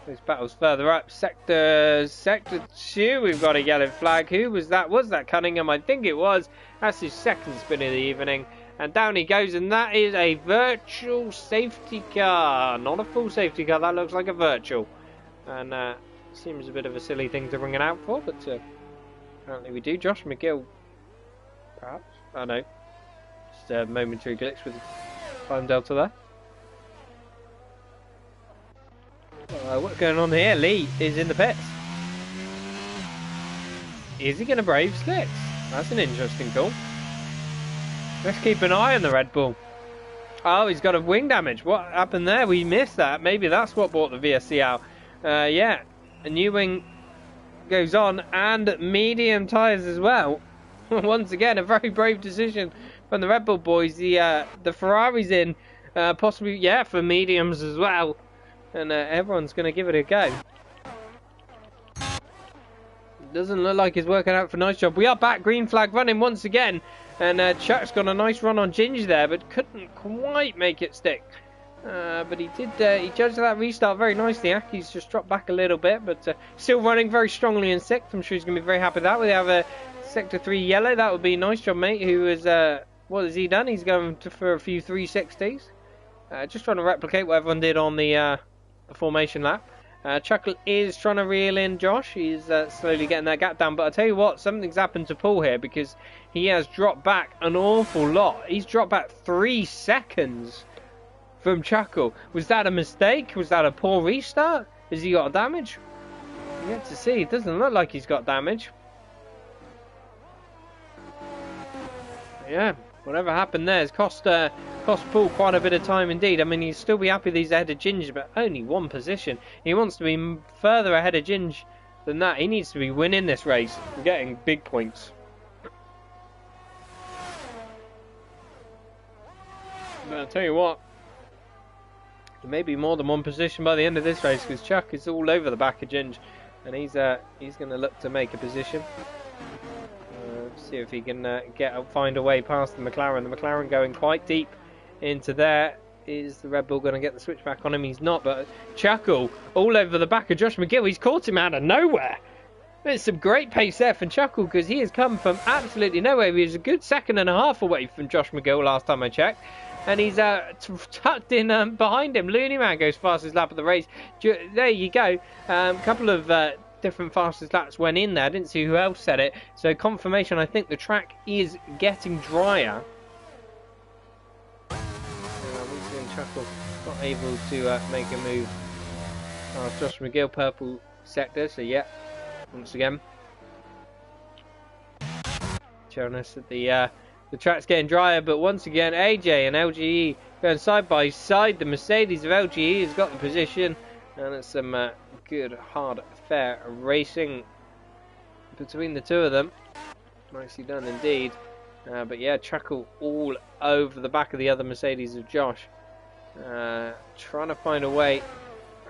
those battles further up. Sector 2, we've got a yellow flag. Who was that? Was that Cunningham? I think it was. That's his second spin of the evening. And down he goes, and that is a virtual safety car. Not a full safety car, that looks like a virtual. And seems a bit of a silly thing to bring it out for, but apparently we do. Josh McGill, perhaps? I don't know. Just a momentary glitch with time delta there. What's going on here? Lee is in the pits. Is he going to brave slicks? That's an interesting call. Let's keep an eye on the Red Bull. Oh, he's got a wing damage. What happened there? We missed that. Maybe that's what brought the VSC out. Yeah, a new wing goes on, and medium tyres as well. Once again, a very brave decision from the Red Bull boys. The Ferrari's in, possibly, yeah, for mediums as well. And everyone's going to give it a go. Doesn't look like it's working out for nice job. We are back, green flag running once again. And Chuck's got a nice run on Ginge there, but couldn't quite make it stick. But he did. He judged that restart very nicely. Aki's just dropped back a little bit, but still running very strongly in 6th. I'm sure he's going to be very happy with that. We have a Sector 3 yellow. That would be a nice job, mate. Who is, what has he done? He's going for a few 360s. Just trying to replicate what everyone did on the formation lap. Chuckle is trying to reel in Josh. He's slowly getting that gap down. But I tell you what, something's happened to Paul here, because he has dropped back an awful lot. He's dropped back 3 seconds from Chuckle. Was that a mistake? Was that a poor restart? Has he got damage? Yet to see. It doesn't look like he's got damage. yeah, whatever happened there has cost Paul quite a bit of time indeed. I mean, he'd still be happy that he's ahead of Ginge, but only one position. He wants to be further ahead of Ginge than that. He needs to be winning this race and getting big points. But I'll tell you what, there may be more than one position by the end of this race, because Chuck is all over the back of Ginge, and he's going to look to make a position. See if he can find a way past the McLaren. The McLaren going quite deep into there. Is the Red Bull going to get the switch back on him? He's not, but Chuckle all over the back of Josh McGill. He's caught him out of nowhere. There's some great pace there from Chuckle, because he has come from absolutely nowhere. He was a good second and a half away from Josh McGill last time I checked. And he's tucked in behind him. Looney Man goes fastest lap of the race. There you go. A couple of different fastest laps went in there. I didn't see who else said it. So confirmation, I think the track is getting drier. Chuckle not able to make a move past Josh McGill, purple sector. So yeah, once again, showing us that the track's getting drier. But once again, AJ and LGE going side by side. The Mercedes of LGE has got the position, and it's some good, hard, fair racing between the two of them. Nicely done indeed. But yeah, Chuckle all over the back of the other Mercedes of Josh. Trying to find a way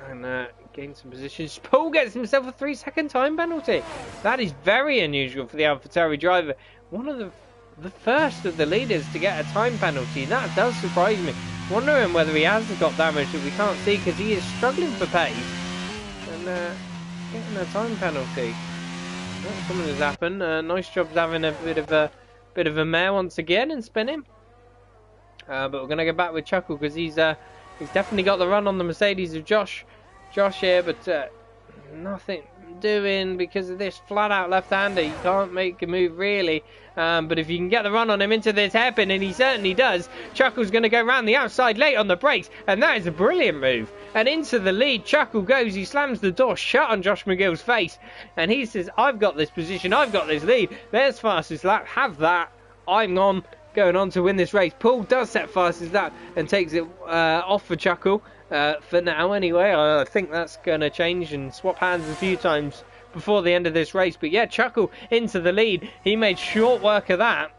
and gain some positions. Paul gets himself a 3-second time penalty. That is very unusual for the AlphaTauri driver. One of the first of the leaders to get a time penalty. That does surprise me. Wondering whether he has got damage that we can't see, because he is struggling for pace and getting a time penalty. That's something that's happened. Nice job having a bit of a mare once again and spinning. But we're going to go back with Chuckle, because he's definitely got the run on the Mercedes of Josh here, but nothing doing because of this flat out left-hander. You can't make a move really, but if you can get the run on him into this hairpin, and he certainly does, Chuckle's going to go round the outside late on the brakes, and that is a brilliant move. And into the lead Chuckle goes. He slams the door shut on Josh McGill's face, and he says, I've got this position, I've got this lead, there's fastest lap, have that, I'm going on to win this race. Paul does set fastest lap and takes it off for Chuckle for now anyway. I think that's going to change and swap hands a few times before the end of this race. But yeah, Chuckle into the lead. He made short work of that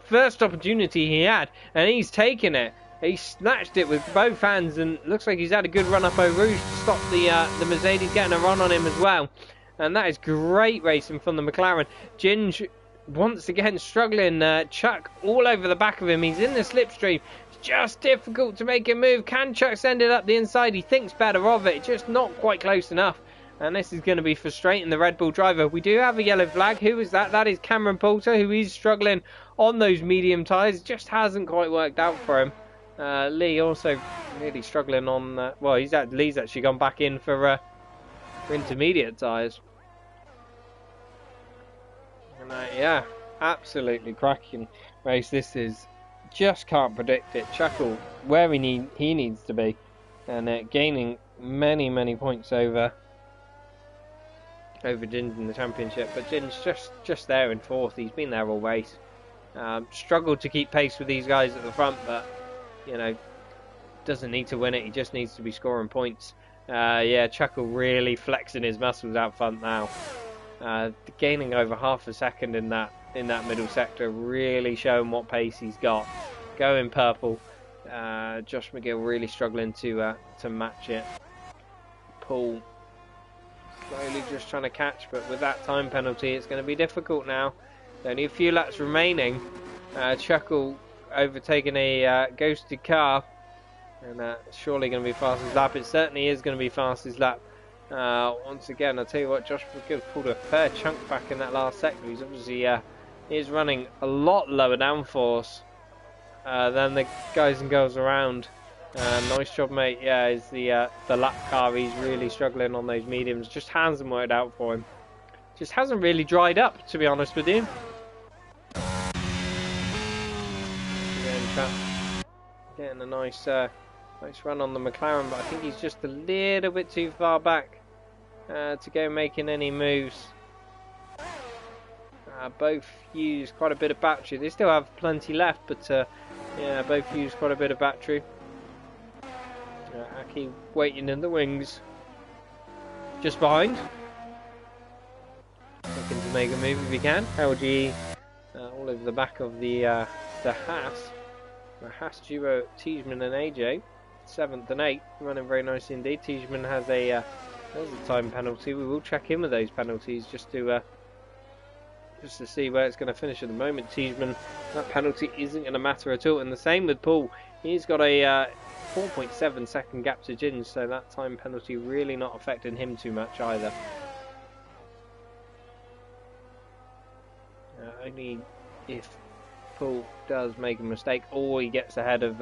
first opportunity he had, and he's taken it. He snatched it with both hands, and looks like he's had a good run up Eau Rouge to stop the Mercedes getting a run on him as well. And that is great racing from the McLaren. Ginge once again struggling. Chuck all over the back of him. He's in the slipstream. It's just difficult to make a move. Can Chuck send it up the inside? He thinks better of it, just not quite close enough. And this is going to be frustrating the Red Bull driver. We do have a yellow flag. Who is that? That is Cameron Poulter, who is struggling on those medium tyres. Just hasn't quite worked out for him. Lee also really struggling on Lee's actually gone back in for intermediate tyres. And yeah, absolutely cracking race this is. Just can't predict it. Chuckle where he needs to be, and gaining many points over Ginge in the championship. But Ginge's just there in fourth. He's been there all race. Struggled to keep pace with these guys at the front, but you know, doesn't need to win it. He just needs to be scoring points. Yeah, Chuckle really flexing his muscles out front now. Gaining over half a second in that middle sector, really showing what pace he's got. Going purple. Josh McGill really struggling to match it. Paul slowly just trying to catch, but with that time penalty, it's going to be difficult now. Only a few laps remaining. Chuckle overtaking a ghosted car, and surely going to be fastest lap. It certainly is going to be fastest lap. Once again, I'll tell you what, Josh McGill pulled a fair chunk back in that last sector. He's obviously is running a lot lower downforce than the guys and girls around. Nice job, mate. Yeah, is the lap car. He's really struggling on those mediums. Just hasn't worked out for him. Just hasn't really dried up, to be honest with you. Getting a nice run on the McLaren, but I think he's just a little bit too far back to go making any moves. Both use quite a bit of battery. They still have plenty left, but yeah, both use quite a bit of battery. Aki waiting in the wings, just behind. Looking to make a move if he can. LG all over the back of the Haas. The Haas duo, Tiedemann and AJ, 7th and 8th, running very nicely indeed. Tiedemann has a time penalty. We will check in with those penalties just to see where it's going to finish at the moment. Tiedemann, that penalty isn't going to matter at all. And the same with Paul. He's got a 4.7 second gap to Ginge, so that time penalty really not affecting him too much either. Only if Paul does make a mistake or he gets ahead of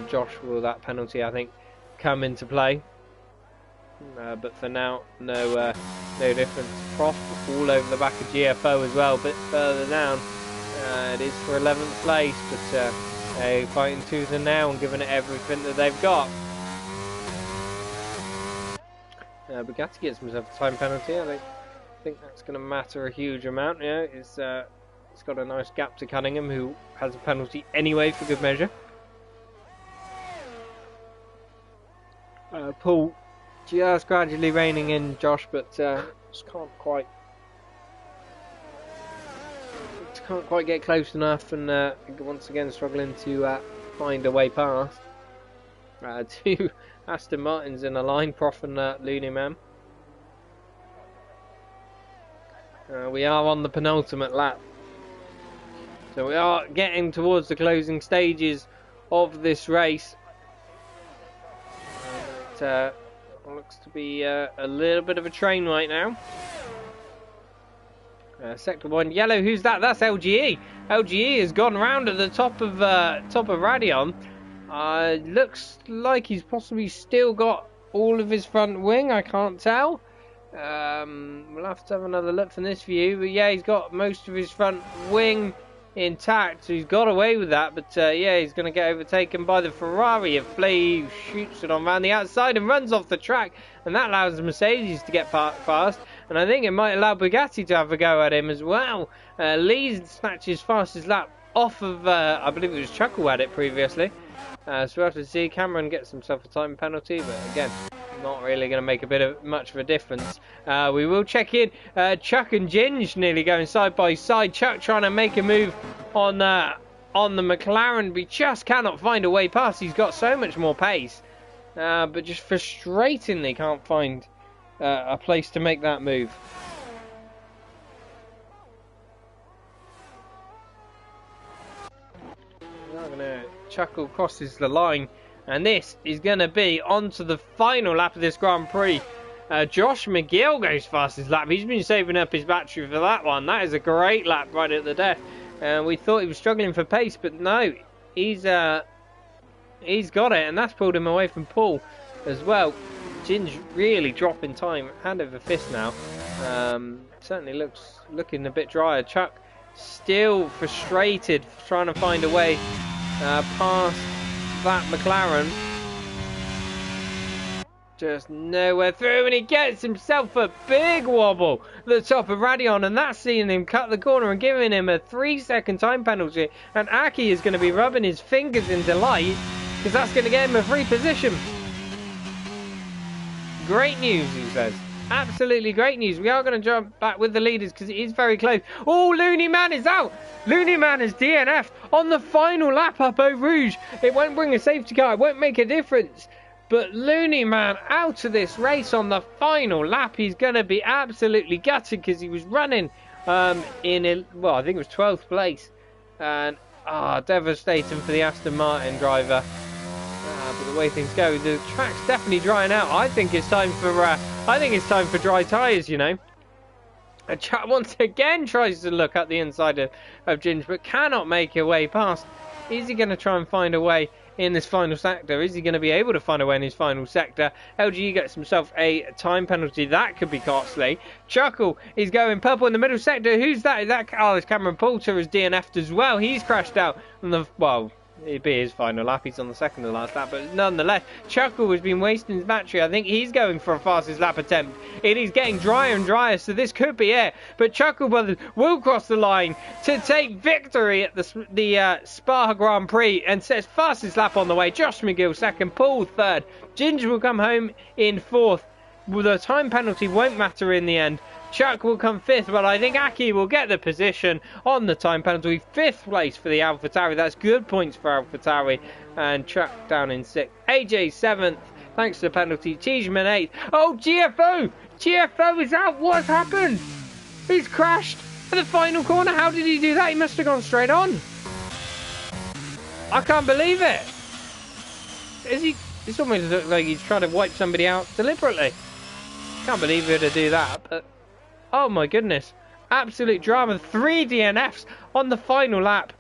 Josh will that penalty, I think, come into play. But for now, no difference. Prof all over the back of GFO as well, a bit further down. It is for 11th place, but they're fighting tooth and nail and giving it everything that they've got. Bugatti gets himself a time penalty. I don't think that's going to matter a huge amount. Yeah, it's got a nice gap to Cunningham, who has a penalty anyway for good measure. Paul just gradually reining in Josh, but just can't quite get close enough, and once again struggling to find a way past. Two Aston Martins in a line, Prof and Looney Man. We are on the penultimate lap, so we are getting towards the closing stages of this race. It looks to be a little bit of a train right now. Sector 1, yellow. Who's that? That's LGE. LGE has gone round at the top of Radion. Looks like he's possibly still got all of his front wing. I can't tell. We'll have to have another look from this view. But yeah, he's got most of his front wing intact, so he's got away with that. But yeah, he's going to get overtaken by the Ferrari if Flea shoots it on around the outside and runs off the track, and that allows the Mercedes to get past, and I think it might allow Bugatti to have a go at him as well. Lee snatches fastest lap off of I believe it was Chuck who had it previously, so we'll have to see. Cameron gets himself a time penalty, but again, not really going to make much of a difference. We will check in. Chuck and Ginge nearly going side by side. Chuck trying to make a move on the McLaren, but he just cannot find a way past. He's got so much more pace, but just frustratingly can't find a place to make that move. Chuck crosses the line, and this is going to be on to the final lap of this Grand Prix. Josh McGill goes fastest lap. He's been saving up his battery for that one. That is a great lap right at the death. We thought he was struggling for pace, but no, he's got it, and that's pulled him away from Paul as well. Ginge really dropping time, hand over fist now. Certainly looking a bit drier. Chuck still frustrated, trying to find a way past that McLaren. Just nowhere through, and he gets himself a big wobble at the top of Radion, and that's seeing him cut the corner and giving him a 3-second time penalty. And Aki is going to be rubbing his fingers in delight, because that's going to get him a free position. Great news, he says. Absolutely great news. We are going to jump back with the leaders because it is very close. Oh, Looney Man is out. Looney Man is DNF'd on the final lap up Eau Rouge. It won't bring a safety car. It won't make a difference. But Looney Man out of this race on the final lap. He's going to be absolutely gutted because he was running I think it was 12th place. And devastating for the Aston Martin driver. But the way things go, the track's definitely drying out. I think it's time for dry tyres, you know. And Chuck once again tries to look at the inside of Ginge, but cannot make a way past. Is he going to try and find a way in this final sector? Is he going to be able to find a way in his final sector? LGE gets himself a time penalty. That could be costly. Chuckle is going purple in the middle sector. Who's that? Is that Cameron Poulter is DNF'd as well. He's crashed out on the, It'd be his final lap. He's on the second to last lap, but nonetheless, Chuckle has been wasting his battery. I think he's going for a fastest lap attempt. It is getting drier and drier, so this could be it. But Chuckle Brothers will cross the line to take victory at the Spa Grand Prix and says fastest lap on the way. Josh McGill second, Paul third. Ginger will come home in fourth. Well, the time penalty won't matter in the end. Chuck will come fifth, but I think Aki will get the position on the time penalty. Fifth place for the AlphaTauri. That's good points for AlphaTauri. And Chuck down in sixth. AJ seventh, thanks to the penalty. Cheeseman eighth. Oh, GFO! GFO is out. What's happened? He's crashed at the final corner. How did he do that? He must have gone straight on. I can't believe it. Is he? This almost looks like he's trying to wipe somebody out deliberately. Can't believe he'd do that, but oh my goodness. Absolute drama. 3 DNFs on the final lap.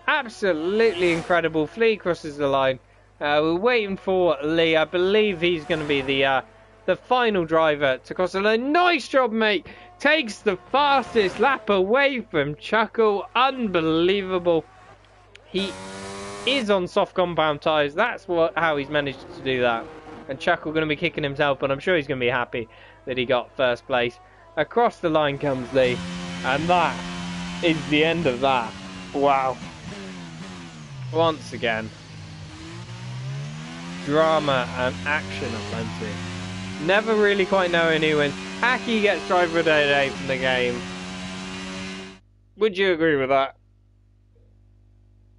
Absolutely incredible. Flea crosses the line. We're waiting for Lee. I believe he's going to be the final driver to cross the line. Nice job, mate. Takes the fastest lap away from Chuckle. Unbelievable. He is on soft compound tyres. That's how he's managed to do that. And Chuckle going to be kicking himself, but I'm sure he's going to be happy that he got first place. Across the line comes Lee, and that is the end of that. Wow. Once again, drama and action aplenty. Never really quite knowing who wins. Aki gets driver of the day from the game. Would you agree with that?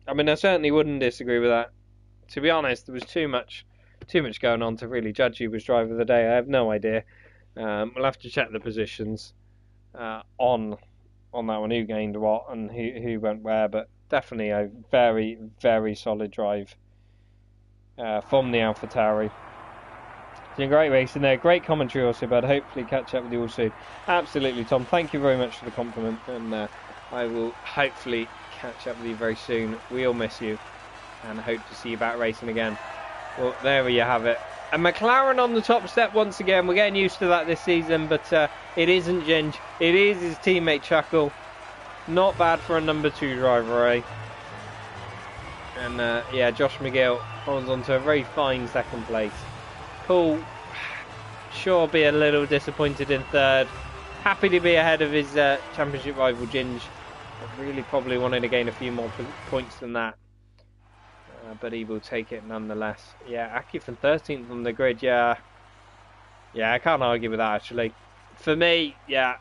I mean, I certainly wouldn't disagree with that. To be honest, there was too much going on to really judge who was driver of the day. I have no idea. We'll have to check the positions on that one, who gained what and who went where, but definitely a very, very solid drive from the AlphaTauri. It's been a great race in there, great commentary also, but hopefully catch up with you all soon. Absolutely, Tom, thank you very much for the compliment, and I will hopefully catch up with you very soon. We'll miss you and hope to see you back racing again. Well, there you have it. And McLaren on the top step once again. We're getting used to that this season, but it isn't Ginge. It is his teammate Chuckle. Not bad for a number 2 driver, eh? And yeah, Josh McGill holds on to a very fine second place. Paul, sure, be a little disappointed in third. Happy to be ahead of his championship rival Ginge. I really probably wanted to gain a few more points than that. But he will take it nonetheless. Yeah, Aki from 13th on the grid. Yeah, I can't argue with that actually. For me, yeah,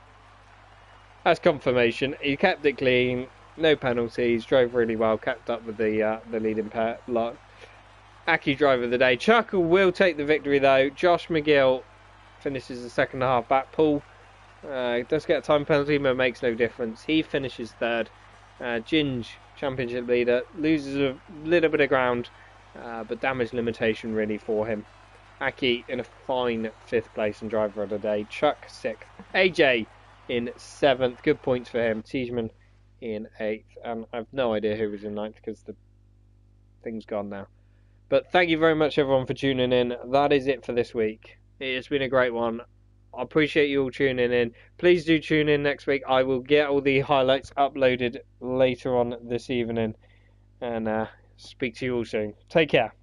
that's confirmation. He kept it clean, no penalties, drove really well, kept up with the leading pair lot. Aki driver of the day. Chuckle will take the victory though. Josh McGill finishes the second half back. Paul does get a time penalty, but it makes no difference. He finishes third. Ginge, championship leader, loses a little bit of ground, but damage limitation really for him. Aki in a fine 5th place and driver of the day. Chuck 6th. AJ in 7th. Good points for him. Tiedemann in 8th. And I've no idea who was in 9th because the thing's gone now. But thank you very much everyone for tuning in. That is it for this week. It's been a great one. I appreciate you all tuning in. Please do tune in next week. I will get all the highlights uploaded later on this evening. And speak to you all soon. Take care.